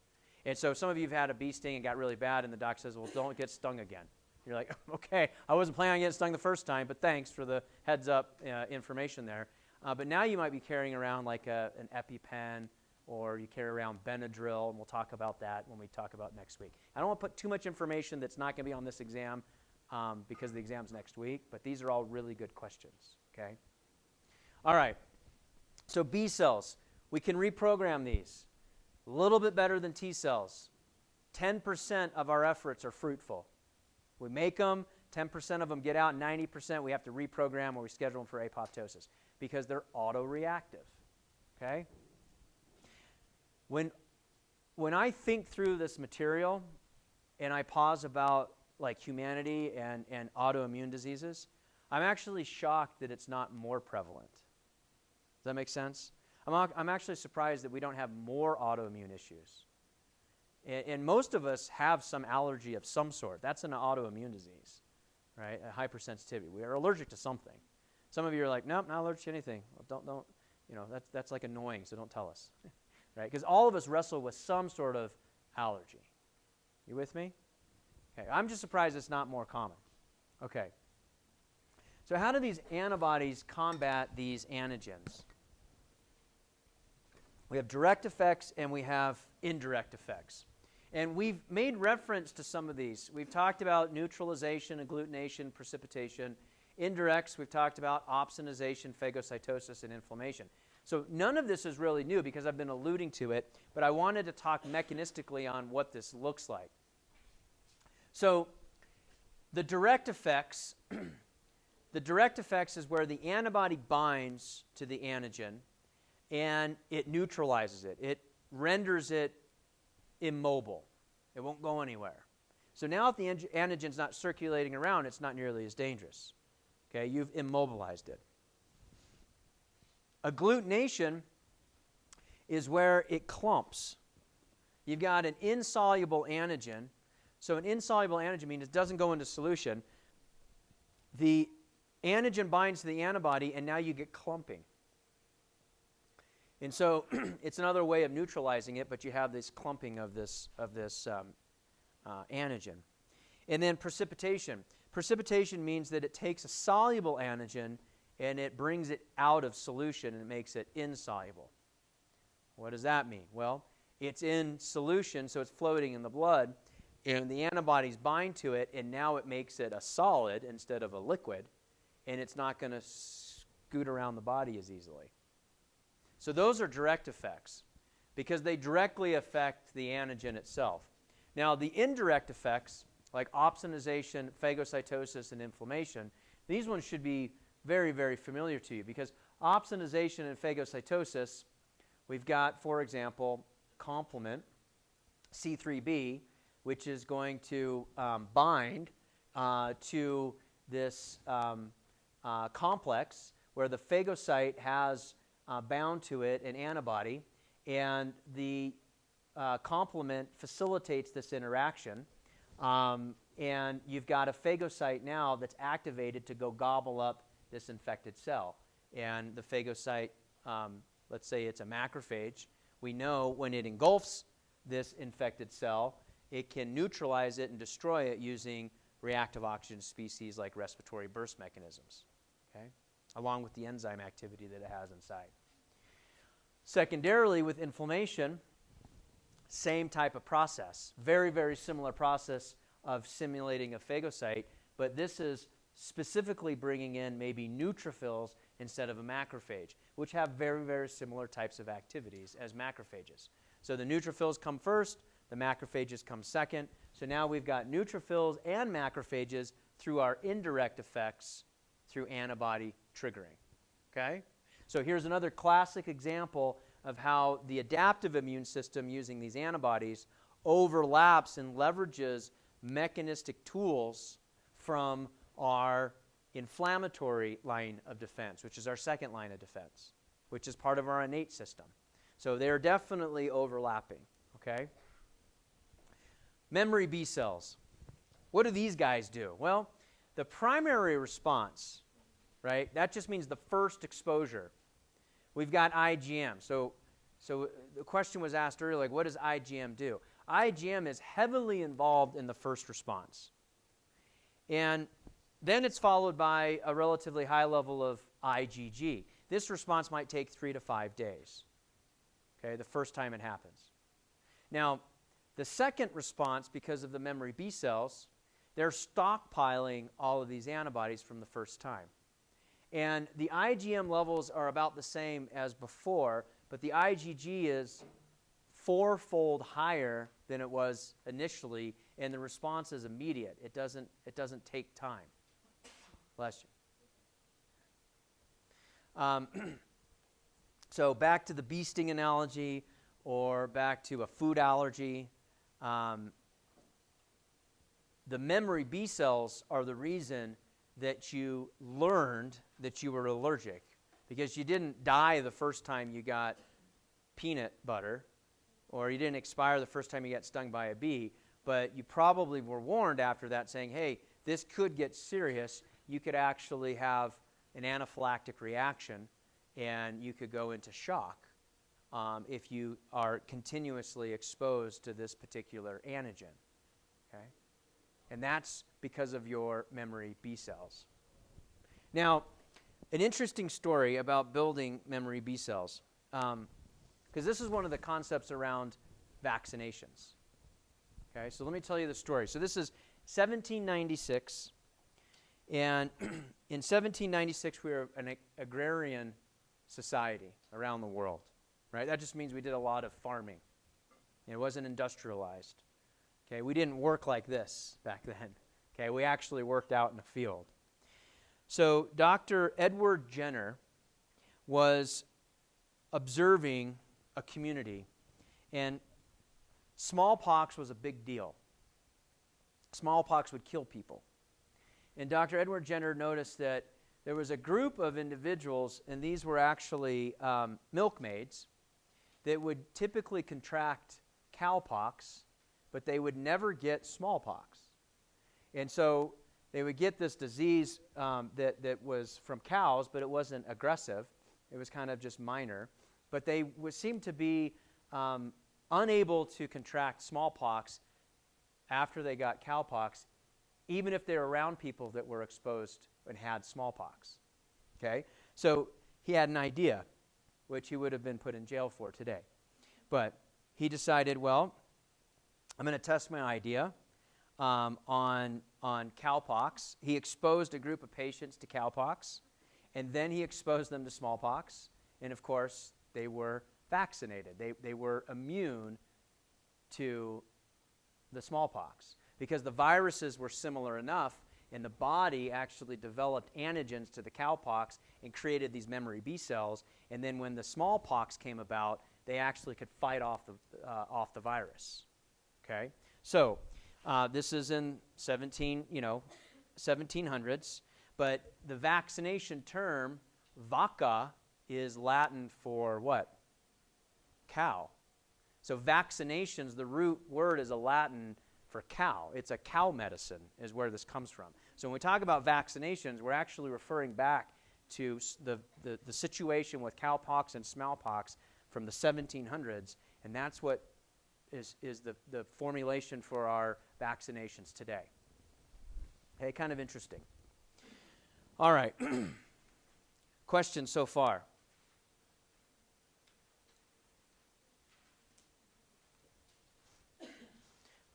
And so some of you have had a bee sting and got really bad, and the doc says, well, don't get stung again. You're like, okay, I wasn't planning on getting stung the first time, but thanks for the heads up information there. But now you might be carrying around like an EpiPen, or you carry around Benadryl, and we'll talk about that when we talk about next week. I don't want to put too much information that's not going to be on this exam because the exam's next week, but these are all really good questions, okay? All right, so B cells, we can reprogram these. A little bit better than T cells. 10% of our efforts are fruitful. We make them, 10% of them get out, 90% we have to reprogram or we schedule them for apoptosis because they're autoreactive, okay? When I think through this material and I pause about like humanity and autoimmune diseases, I'm actually shocked that it's not more prevalent. Does that make sense? I'm actually surprised that we don't have more autoimmune issues. And most of us have some allergy of some sort. That's an autoimmune disease, right? A hypersensitivity. We are allergic to something. Some of you are like, nope, not allergic to anything. Well, don't, that's like annoying, so don't tell us, right? Because all of us wrestle with some sort of allergy. You with me? Okay, I'm just surprised it's not more common. Okay. So how do these antibodies combat these antigens? We have direct effects and we have indirect effects. And we've made reference to some of these. We've talked about neutralization, agglutination, precipitation. Indirects, we've talked about opsonization, phagocytosis, and inflammation. So none of this is really new because I've been alluding to it, but I wanted to talk mechanistically on what this looks like. So the direct effects, is where the antibody binds to the antigen and it neutralizes it. It renders it immobile. It won't go anywhere. So now if the antigen's not circulating around, it's not nearly as dangerous. Okay, you've immobilized it. Agglutination is where it clumps. You've got an insoluble antigen. So an insoluble antigen means it doesn't go into solution. The antigen binds to the antibody, and now you get clumping. And so it's another way of neutralizing it, but you have this clumping of this antigen. And then precipitation. Precipitation means that it takes a soluble antigen and it brings it out of solution and it makes it insoluble. What does that mean? Well, it's in solution, so it's floating in the blood, and the antibodies bind to it, and now it makes it a solid instead of a liquid, and it's not going to scoot around the body as easily. So those are direct effects because they directly affect the antigen itself. Now, the indirect effects, like opsonization, phagocytosis, and inflammation, these ones should be very, very familiar to you because opsonization and phagocytosis, we've got, for example, complement, C3b, which is going to bind to this complex where the phagocyte has bound to it an antibody, and the complement facilitates this interaction, and you've got a phagocyte now that's activated to go gobble up this infected cell. And the phagocyte, let's say it's a macrophage, we know when it engulfs this infected cell, it can neutralize it and destroy it using reactive oxygen species like respiratory burst mechanisms, okay, along with the enzyme activity that it has inside. Secondarily, with inflammation, same type of process. Very, very similar process of simulating a phagocyte, but this is specifically bringing in maybe neutrophils instead of a macrophage, which have very, very similar types of activities as macrophages. So the neutrophils come first, the macrophages come second. So now we've got neutrophils and macrophages through our indirect effects through antibody triggering, okay? So here's another classic example of how the adaptive immune system using these antibodies overlaps and leverages mechanistic tools from our inflammatory line of defense, which is our second line of defense, which is part of our innate system. So they're definitely overlapping, okay? Memory B cells. What do these guys do? Well, the primary response, right, that just means the first exposure. We've got IgM. So the question was asked earlier, like, what does IgM do? IgM is heavily involved in the first response. And then it's followed by a relatively high level of IgG. This response might take 3 to 5 days, okay, the first time it happens. Now, the second response, because of the memory B cells, they're stockpiling all of these antibodies from the first time. And the IgM levels are about the same as before, but the IgG is 4-fold higher than it was initially, and the response is immediate. It doesn't take time. Bless you. So back to the bee sting analogy, or back to a food allergy. The memory B cells are the reason that you learned that you were allergic, because you didn't die the first time you got peanut butter, or you didn't expire the first time you got stung by a bee, but you probably were warned after that saying, hey, this could get serious. You could actually have an anaphylactic reaction, and you could go into shock if you are continuously exposed to this particular antigen. Okay? And that's because of your memory B cells. Now, an interesting story about building memory B cells, because this is one of the concepts around vaccinations. Okay, so let me tell you the story. So this is 1796, and in 1796 we were an agrarian society around the world, right? That just means we did a lot of farming. It wasn't industrialized. Okay, we didn't work like this back then. Okay, we actually worked out in the field. So Dr. Edward Jenner was observing a community, and smallpox was a big deal. Smallpox would kill people. And Dr. Edward Jenner noticed that there was a group of individuals, and these were actually milkmaids, that would typically contract cowpox, but they would never get smallpox. And so they would get this disease that was from cows, but it wasn't aggressive. It was kind of just minor. But they seemed to be unable to contract smallpox after they got cowpox, even if they were around people that were exposed and had smallpox. Okay? So he had an idea, which he would have been put in jail for today. But he decided, well, I'm going to test my idea on cowpox. He exposed a group of patients to cowpox, and then he exposed them to smallpox, and of course, they were vaccinated. They were immune to the smallpox because the viruses were similar enough, and the body actually developed antigens to the cowpox and created these memory B cells, and then when the smallpox came about, they actually could fight off the virus. Okay, so this is in 1700s, but the vaccination term, vacca, is Latin for what? Cow. So vaccinations, the root word is a Latin for cow. It's a cow medicine is where this comes from. So when we talk about vaccinations, we're actually referring back to the situation with cowpox and smallpox from the 1700s, and that's what is the formulation for our vaccinations today. Okay, kind of interesting. All right. Questions so far?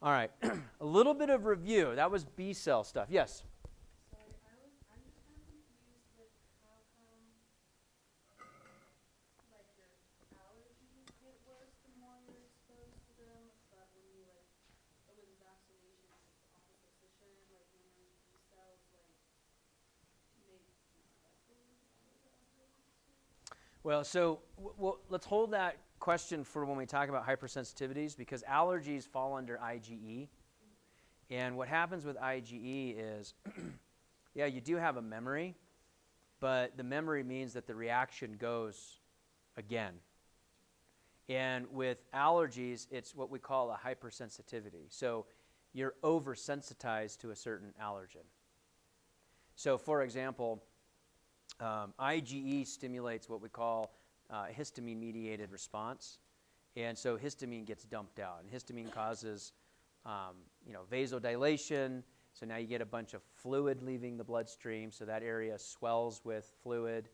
All right. A little bit of review. That was B cell stuff. Yes? Sorry, I'm just kind of confused with how come, like, your allergies get worse the more you're exposed to them, but when you, like, with vaccinations, it's the opposite. So shouldn't, like, memory B cells, like, make you less allergic to allergies? Well, so let's hold that question for when we talk about hypersensitivities, because allergies fall under IgE. And what happens with IgE is, yeah, you do have a memory, but the memory means that the reaction goes again. And with allergies, it's what we call a hypersensitivity. So you're oversensitized to a certain allergen. So, for example, IgE stimulates what we call histamine-mediated response, and so histamine gets dumped out, and histamine causes, vasodilation. So now you get a bunch of fluid leaving the bloodstream, so that area swells with fluid.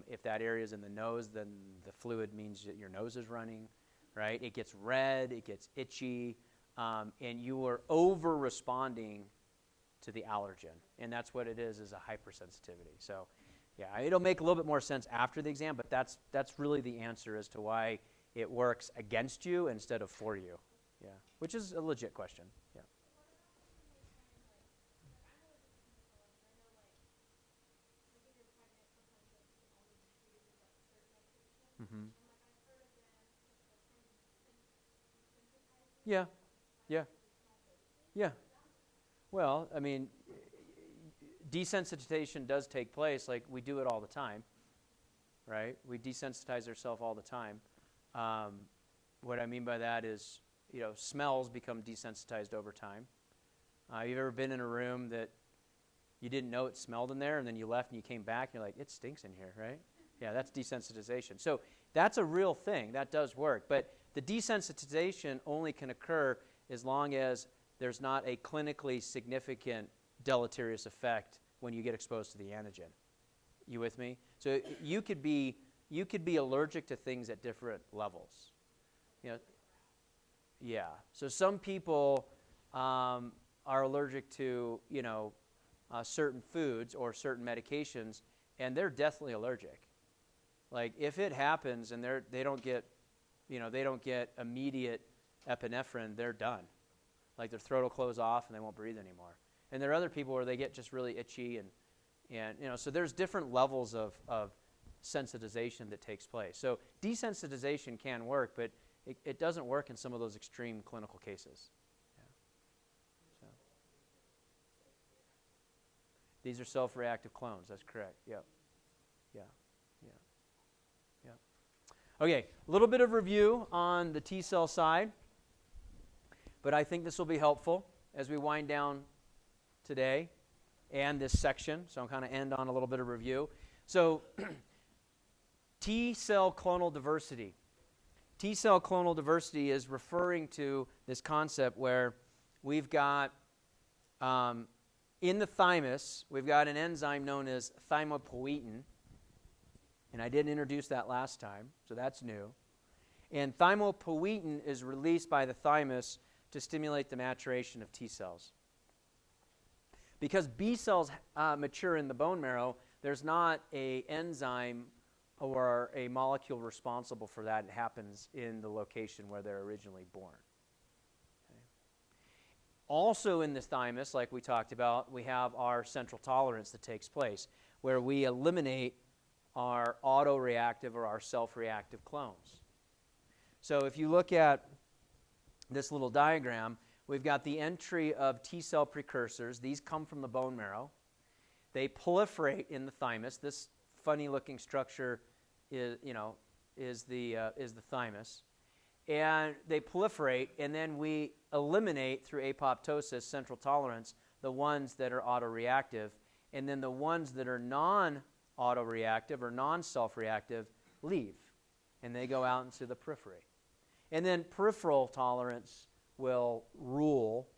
If that area is in the nose, then the fluid means that your nose is running, right? It gets red, it gets itchy, and you are over-responding to the allergen, and that's what it is a hypersensitivity. So, yeah, it'll make a little bit more sense after the exam, but that's really the answer as to why it works against you instead of for you. Yeah, which is a legit question. Yeah. Mm-hmm. Yeah, yeah, yeah. Well, I mean, desensitization does take place. Like, we do it all the time, right? We desensitize ourselves all the time. What I mean by that is, smells become desensitized over time. You've ever been in a room that you didn't know it smelled in there, and then you left and you came back, and you're like, it stinks in here, right? Yeah, that's desensitization. So that's a real thing. That does work. But the desensitization only can occur as long as there's not a clinically significant deleterious effect when you get exposed to the antigen. You with me? So you could be allergic to things at different levels. Yeah. So some people are allergic to, certain foods or certain medications, and they're deathly allergic. Like, if it happens and they don't get immediate epinephrine, they're done. Like, their throat will close off and they won't breathe anymore. And there are other people where they get just really itchy and so there's different levels of sensitization that takes place. So desensitization can work, but it doesn't work in some of those extreme clinical cases. Yeah. So. These are self-reactive clones. That's correct. Yep. Yeah. Yeah. Yeah. Okay, a little bit of review on the T cell side, but I think this will be helpful as we wind down today and this section. So I'm kind of end on a little bit of review. So T cell clonal diversity. T cell clonal diversity is referring to this concept where we've got in the thymus, we've got an enzyme known as thymopoietin, and I didn't introduce that last time, so that's new. And thymopoietin is released by the thymus to stimulate the maturation of T cells. Because B cells mature in the bone marrow, there's not an enzyme or a molecule responsible for that. It happens in the location where they're originally born. Okay. Also in the thymus, like we talked about, we have our central tolerance that takes place, where we eliminate our autoreactive or our self-reactive clones. So if you look at this little diagram, we've got the entry of T cell precursors. These come from the bone marrow. They proliferate in the thymus. This funny-looking structure is the thymus, and they proliferate. And then we eliminate through apoptosis, central tolerance, the ones that are autoreactive, and then the ones that are non-autoreactive or non-self-reactive leave, and they go out into the periphery. And then peripheral tolerance will rule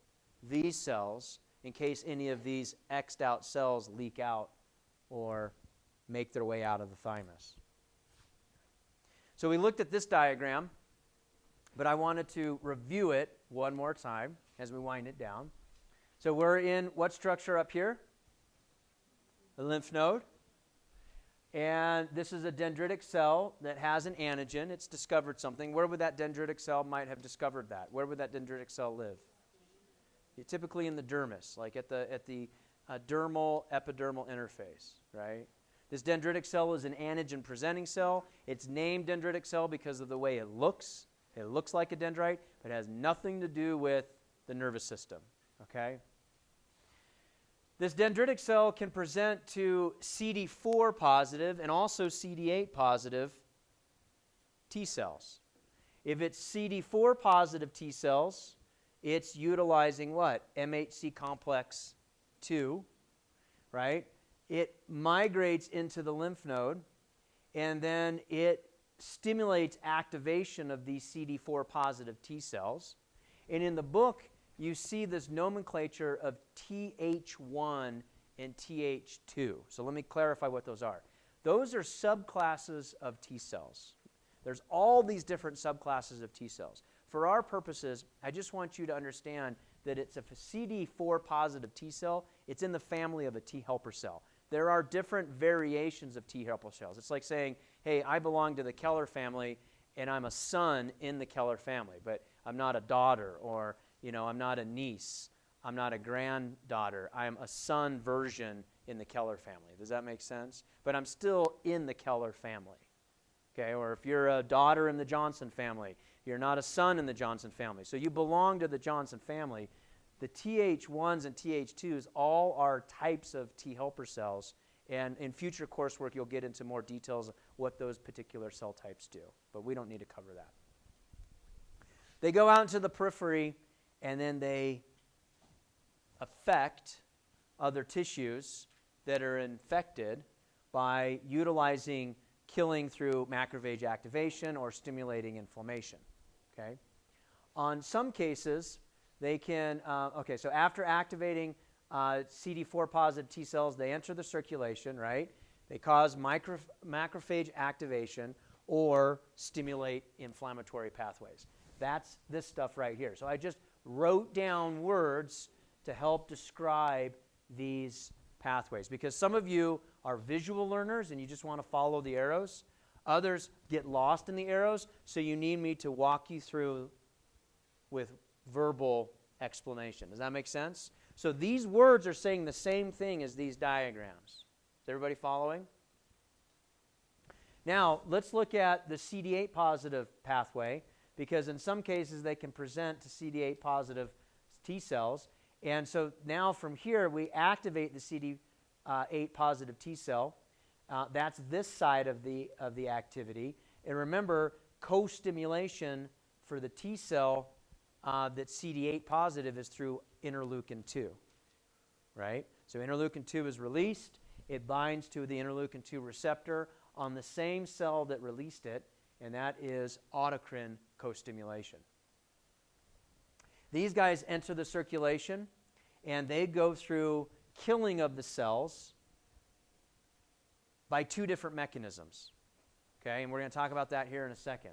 these cells in case any of these X'd out cells leak out or make their way out of the thymus. So we looked at this diagram, but I wanted to review it one more time as we wind it down. So we're in what structure up here? The lymph node. And this is a dendritic cell that has an antigen. It's discovered something. Where would that dendritic cell might have discovered that? Where would that dendritic cell live? Typically in the dermis, like at the dermal epidermal interface, right? This dendritic cell is an antigen-presenting cell. It's named dendritic cell because of the way it looks. It looks like a dendrite, but it has nothing to do with the nervous system, okay? This dendritic cell can present to CD4 positive and also CD8 positive T cells. If it's CD4 positive T cells, it's utilizing what? MHC complex 2, right? It migrates into the lymph node, and then it stimulates activation of these CD4 positive T cells. And in the book, you see this nomenclature of Th1 and Th2. So let me clarify what those are. Those are subclasses of T cells. There's all these different subclasses of T cells. For our purposes, I just want you to understand that it's a CD4 positive T cell. It's in the family of a T helper cell. There are different variations of T helper cells. It's like saying, hey, I belong to the Keller family, and I'm a son in the Keller family, but I'm not a daughter, or I'm not a niece. I'm not a granddaughter. I'm a son version in the Keller family. Does that make sense? But I'm still in the Keller family. Okay, or if you're a daughter in the Johnson family, you're not a son in the Johnson family. So you belong to the Johnson family. The Th1s and Th2s all are types of T helper cells, and in future coursework you'll get into more details of what those particular cell types do, but we don't need to cover that. They go out into the periphery, and then they affect other tissues that are infected by utilizing killing through macrophage activation or stimulating inflammation. Okay? On some cases, they can, so after activating CD4 positive T cells, they enter the circulation, right? They cause macrophage activation or stimulate inflammatory pathways. That's this stuff right here. So I just wrote down words to help describe these pathways, because some of you are visual learners and you just want to follow the arrows. Others get lost in the arrows, so you need me to walk you through with verbal explanation. Does that make sense? So these words are saying the same thing as these diagrams. Is everybody following? Now, let's look at the CD8 positive pathway, because in some cases they can present to CD8 positive T cells. And so now from here, we activate the CD8 positive T cell. That's this side of the activity. And remember, co-stimulation for the T cell that's CD8 positive is through interleukin 2, right? So interleukin 2 is released. It binds to the interleukin 2 receptor on the same cell that released it, and that is autocrine co-stimulation. These guys enter the circulation, and they go through killing of the cells by two different mechanisms. Okay, and we're going to talk about that here in a second.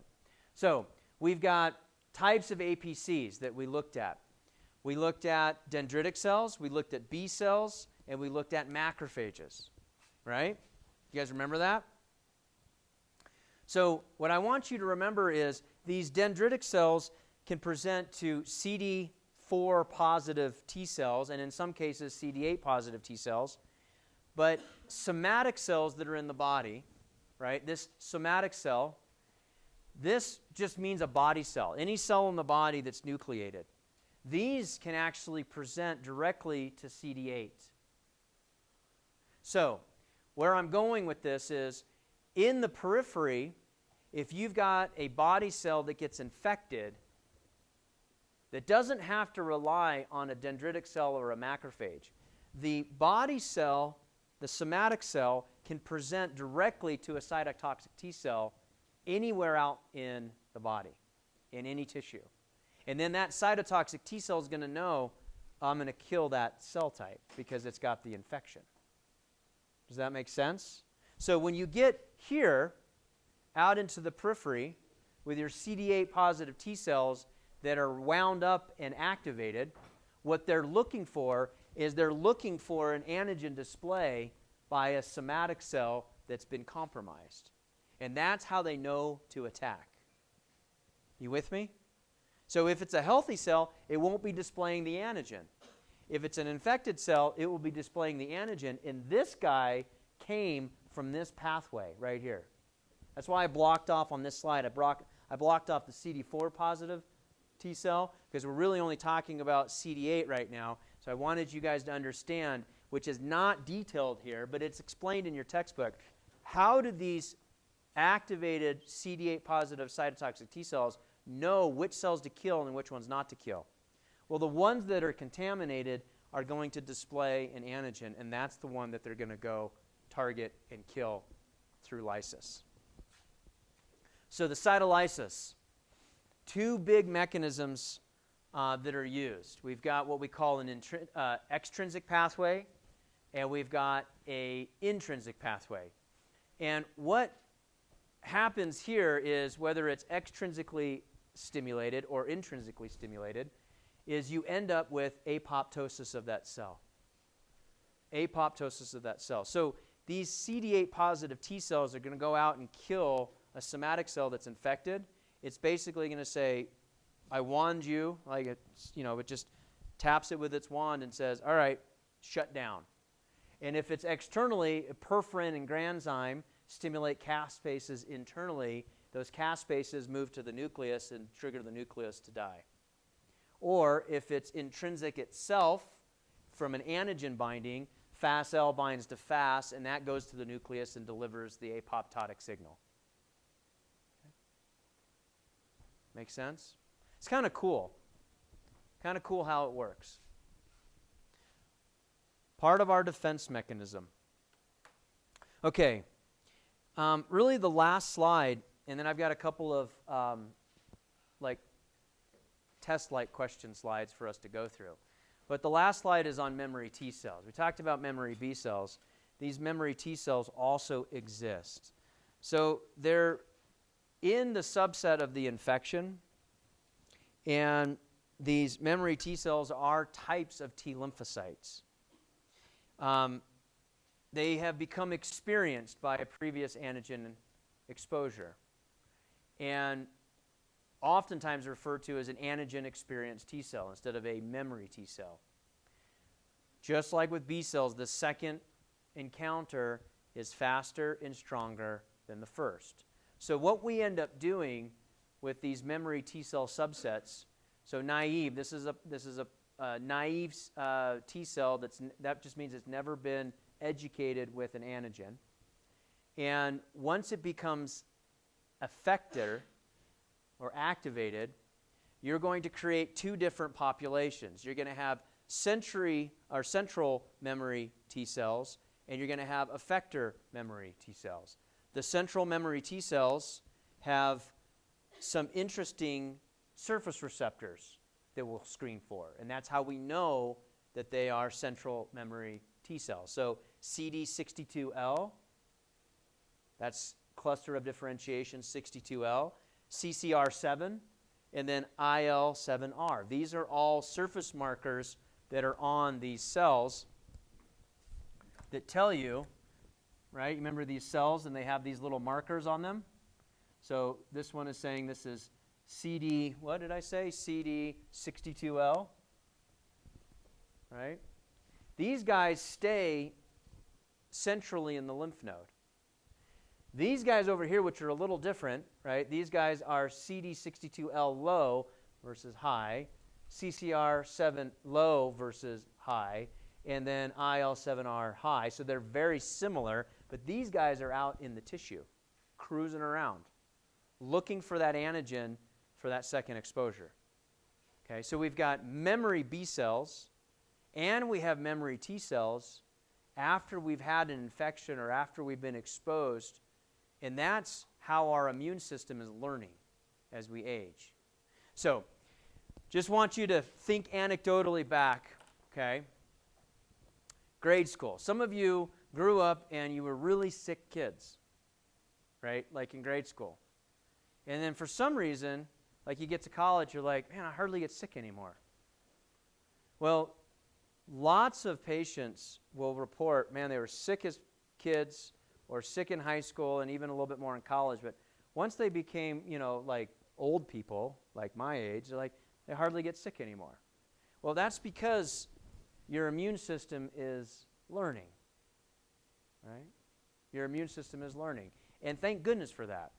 So we've got types of APCs that we looked at. We looked at dendritic cells, we looked at B cells, and we looked at macrophages, right? You guys remember that? So what I want you to remember is these dendritic cells can present to CD4 positive T cells, and in some cases CD8 positive T cells. But somatic cells that are in the body, right, this somatic cell, this just means a body cell, any cell in the body that's nucleated. These can actually present directly to CD8. So where I'm going with this is, in the periphery, if you've got a body cell that gets infected, that doesn't have to rely on a dendritic cell or a macrophage. The body cell, the somatic cell, can present directly to a cytotoxic T cell anywhere out in the body, in any tissue. And then that cytotoxic T cell is going to know, I'm going to kill that cell type because it's got the infection. Does that make sense? So when you get here, out into the periphery, with your CD8 positive T cells that are wound up and activated, what they're looking for is they're looking for an antigen display by a somatic cell that's been compromised. And that's how they know to attack. You with me? So if it's a healthy cell, it won't be displaying the antigen. If it's an infected cell, it will be displaying the antigen. And this guy came from this pathway right here. That's why I blocked off on this slide. I blocked off the CD4 positive T cell, because we're really only talking about CD8 right now. So I wanted you guys to understand, which is not detailed here, but it's explained in your textbook, how do these activated CD8 positive cytotoxic T cells know which cells to kill and which ones not to kill? Well, the ones that are contaminated are going to display an antigen, and that's the one that they're going to go target and kill through lysis. So the cytolysis, two big mechanisms that are used. We've got what we call an extrinsic pathway, and we've got an intrinsic pathway. And what happens here is, whether it's extrinsically stimulated or intrinsically stimulated, is you end up with apoptosis of that cell. Apoptosis of that cell. So these CD8 positive T cells are going to go out and kill a somatic cell that's infected. It's basically going to say, I wand you, like it's, it just taps it with its wand and says, all right, shut down. And if it's externally, perforin and granzyme stimulate caspases internally. Those caspases move to the nucleus and trigger the nucleus to die. Or if it's intrinsic itself, from an antigen binding, FAS-L binds to FAS, and that goes to the nucleus and delivers the apoptotic signal. Okay. Make sense? It's kind of cool. Kind of cool how it works. Part of our defense mechanism. Okay. Really the last slide, and then I've got a couple of test-like question slides for us to go through. But the last slide is on memory T cells. We talked about memory B cells. These memory T cells also exist. So they're in the subset of the infection, and these memory T cells are types of T lymphocytes. They have become experienced by a previous antigen exposure, and oftentimes referred to as an antigen-experienced T cell instead of a memory T cell. Just like with B cells, the second encounter is faster and stronger than the first. So what we end up doing with these memory T cell subsets, so naive, this is a naive T cell that just means it's never been educated with an antigen. And once it becomes effector or activated, you're going to create two different populations. You're going to have central memory T cells, and you're going to have effector memory T cells. The central memory T cells have some interesting surface receptors that we'll screen for, and that's how we know that they are central memory T cells. So CD62L, that's cluster of differentiation 62L, CCR7, and then IL7R. These are all surface markers that are on these cells that tell you, right? You remember these cells, and they have these little markers on them? So this one is saying this is what did I say? CD62L, right? These guys stay centrally in the lymph node. These guys over here, which are a little different, right? These guys are CD62L low versus high, CCR7 low versus high, and then IL7R high. So they're very similar, but these guys are out in the tissue, cruising around, looking for that antigen for that second exposure. Okay, so we've got memory B cells, and we have memory T cells after we've had an infection or after we've been exposed. And that's how our immune system is learning as we age. So, just want you to think anecdotally back, okay? Grade school. Some of you grew up and you were really sick kids, right? Like in grade school. And then for some reason, like you get to college, you're like, man, I hardly get sick anymore. Well, lots of patients will report, man, they were sick as kids, or sick in high school, and even a little bit more in college. But once they became, like old people, like my age, they're like, they hardly get sick anymore. Well, that's because your immune system is learning, right? Your immune system is learning. And thank goodness for that.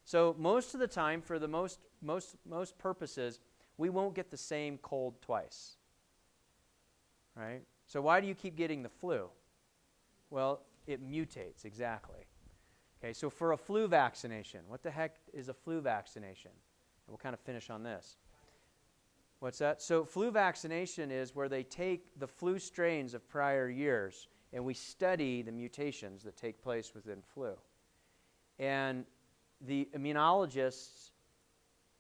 So most of the time, for the most purposes, we won't get the same cold twice, right? So why do you keep getting the flu? Well, it mutates, exactly. Okay, so for a flu vaccination, what the heck is a flu vaccination? And we'll kind of finish on this. What's that? So flu vaccination is where they take the flu strains of prior years and we study the mutations that take place within flu. And the immunologists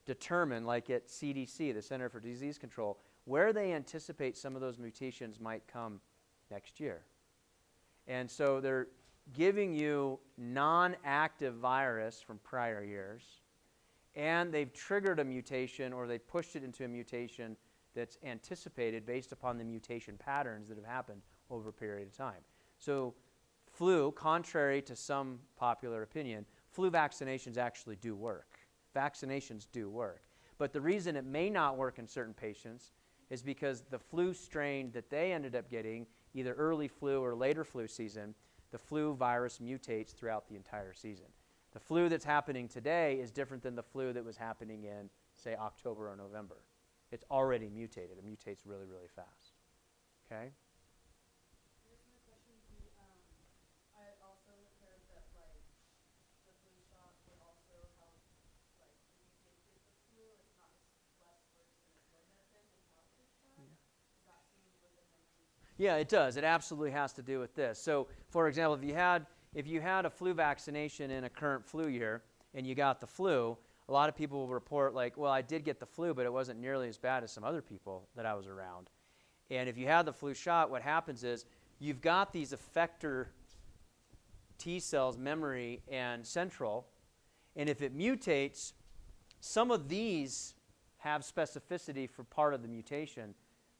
determine, like at CDC, the Center for Disease Control, where they anticipate some of those mutations might come next year. And so they're giving you non-active virus from prior years, and they've triggered a mutation or they've pushed it into a mutation that's anticipated based upon the mutation patterns that have happened over a period of time. So flu, contrary to some popular opinion, flu vaccinations actually do work. Vaccinations do work. But the reason it may not work in certain patients is because the flu strain that they ended up getting, either early flu or later flu season, the flu virus mutates throughout the entire season. The flu that's happening today is different than the flu that was happening in, say, October or November. It's already mutated. It mutates really, really fast. Okay? I guess my question would be, I also heard that like the flu shot would also help, like if you did get the flu, it's not as less worse than it would have been without the shot. Does that seem within the range? Yeah, it does. It absolutely has to do with this. So, for example, if you had a flu vaccination in a current flu year and you got the flu, a lot of people will report like, well, I did get the flu, but it wasn't nearly as bad as some other people that I was around. And if you had the flu shot, what happens is you've got these effector T cells, memory and central, and if it mutates, some of these have specificity for part of the mutation,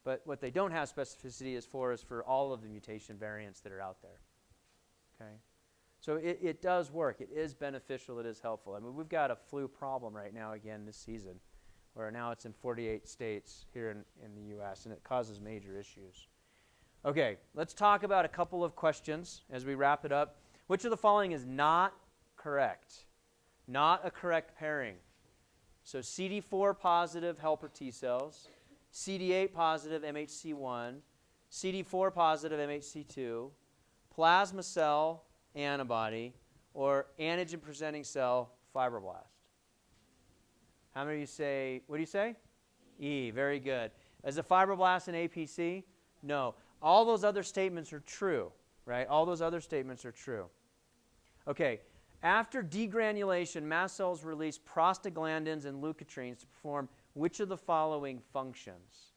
but what they don't have specificity is for all of the mutation variants that are out there. Okay? So it does work. It is beneficial. It is helpful. I mean, we've got a flu problem right now again this season, where now it's in 48 states here in the U.S., and it causes major issues. Okay, let's talk about a couple of questions as we wrap it up. Which of the following is not correct? Not a correct pairing. So CD4 positive helper T cells, CD8 positive MHC1, CD4 positive MHC2, plasma cell antibody, or antigen presenting cell fibroblast. How many of you say, what do you say? E, very good. Is a fibroblast an APC? No. All those other statements are true, right? All those other statements are true. Okay, after degranulation, mast cells release prostaglandins and leukotrienes to perform which of the following functions?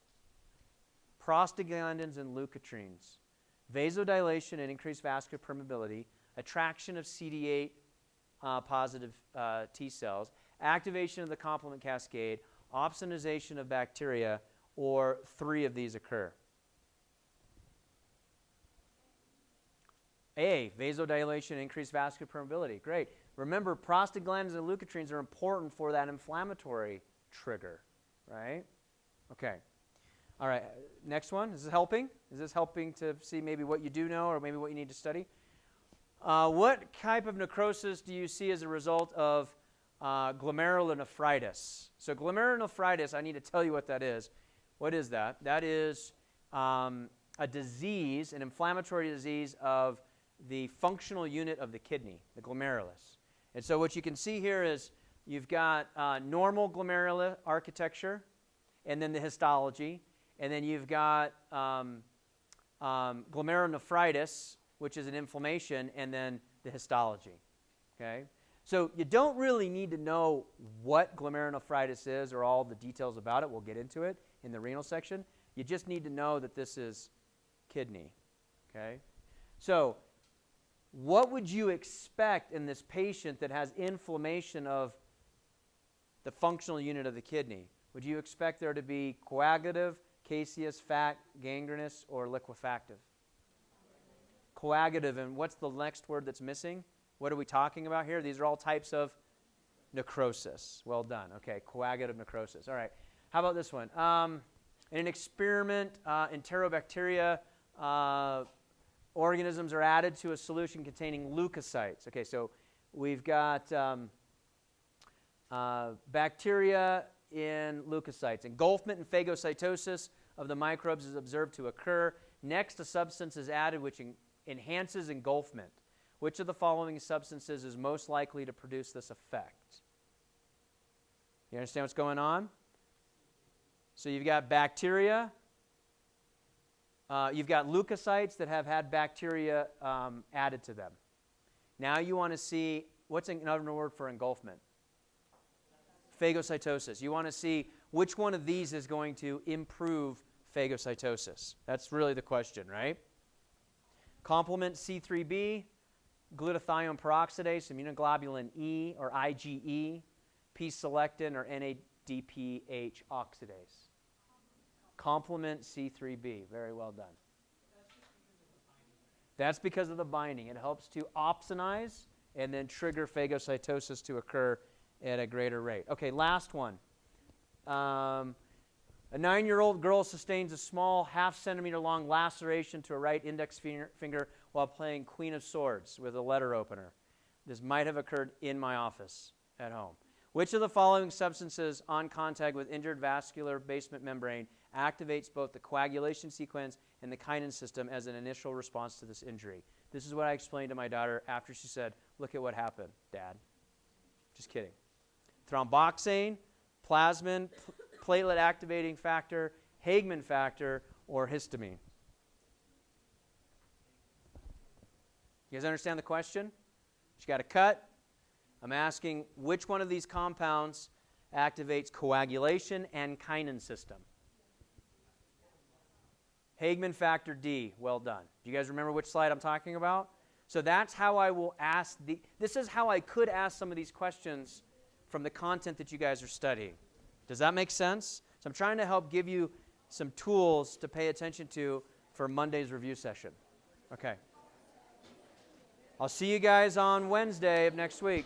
Prostaglandins and leukotrienes. Vasodilation and increased vascular permeability, attraction of CD8 positive T cells, activation of the complement cascade, opsonization of bacteria, or three of these occur. A, vasodilation, increased vascular permeability. Great. Remember, prostaglandins and leukotrienes are important for that inflammatory trigger, right? Okay. All right. Next one. Is this helping? Is this helping to see maybe what you do know or maybe what you need to study? What type of necrosis do you see as a result of glomerulonephritis? So glomerulonephritis, I need to tell you what that is. What is that? That is a disease, an inflammatory disease of the functional unit of the kidney, the glomerulus. And so what you can see here is you've got normal glomerular architecture, and then the histology, and then you've got glomerulonephritis, which is an inflammation, and then the histology. Okay? So you don't really need to know what glomerulonephritis is or all the details about it. We'll get into it in the renal section. You just need to know that this is kidney. Okay? So what would you expect in this patient that has inflammation of the functional unit of the kidney? Would you expect there to be coagulative, caseous, fat, gangrenous, or liquefactive? Coagulative, and what's the next word that's missing? What are we talking about here? These are all types of necrosis. Well done. Okay, coagulative necrosis. All right. How about this one? In an experiment, enterobacteria organisms are added to a solution containing leukocytes. Okay, so we've got bacteria in leukocytes. Engulfment and phagocytosis of the microbes is observed to occur. Next, a substance is added which enhances engulfment. Which of the following substances is most likely to produce this effect? You understand what's going on? So you've got bacteria. You've got leukocytes that have had bacteria added to them. Now you want to see, what's another word for engulfment? Phagocytosis. You want to see which one of these is going to improve phagocytosis. That's really the question, right? Complement C3b, glutathione peroxidase, immunoglobulin E or IgE, P-selectin or NADPH oxidase. Complement C3b. Very well done. That's because of the binding. It helps to opsonize and then trigger phagocytosis to occur at a greater rate. Okay, last one. A 9-year-old girl sustains a small half-centimeter long laceration to a right index finger while playing Queen of Swords with a letter opener. This might have occurred in my office at home. Which of the following substances on contact with injured vascular basement membrane activates both the coagulation sequence and the kinin system as an initial response to this injury? This is what I explained to my daughter after she said, "Look at what happened, Dad." Just kidding. Thromboxane, plasmin, platelet activating factor, Hagman factor, or histamine. You guys understand the question? She got a cut. I'm asking which one of these compounds activates coagulation and kinin system. Hagman factor D. Well done. Do you guys remember which slide I'm talking about? So that's how I will ask this is how I could ask some of these questions from the content that you guys are studying. Does that make sense? So I'm trying to help give you some tools to pay attention to for Monday's review session. Okay. I'll see you guys on Wednesday of next week.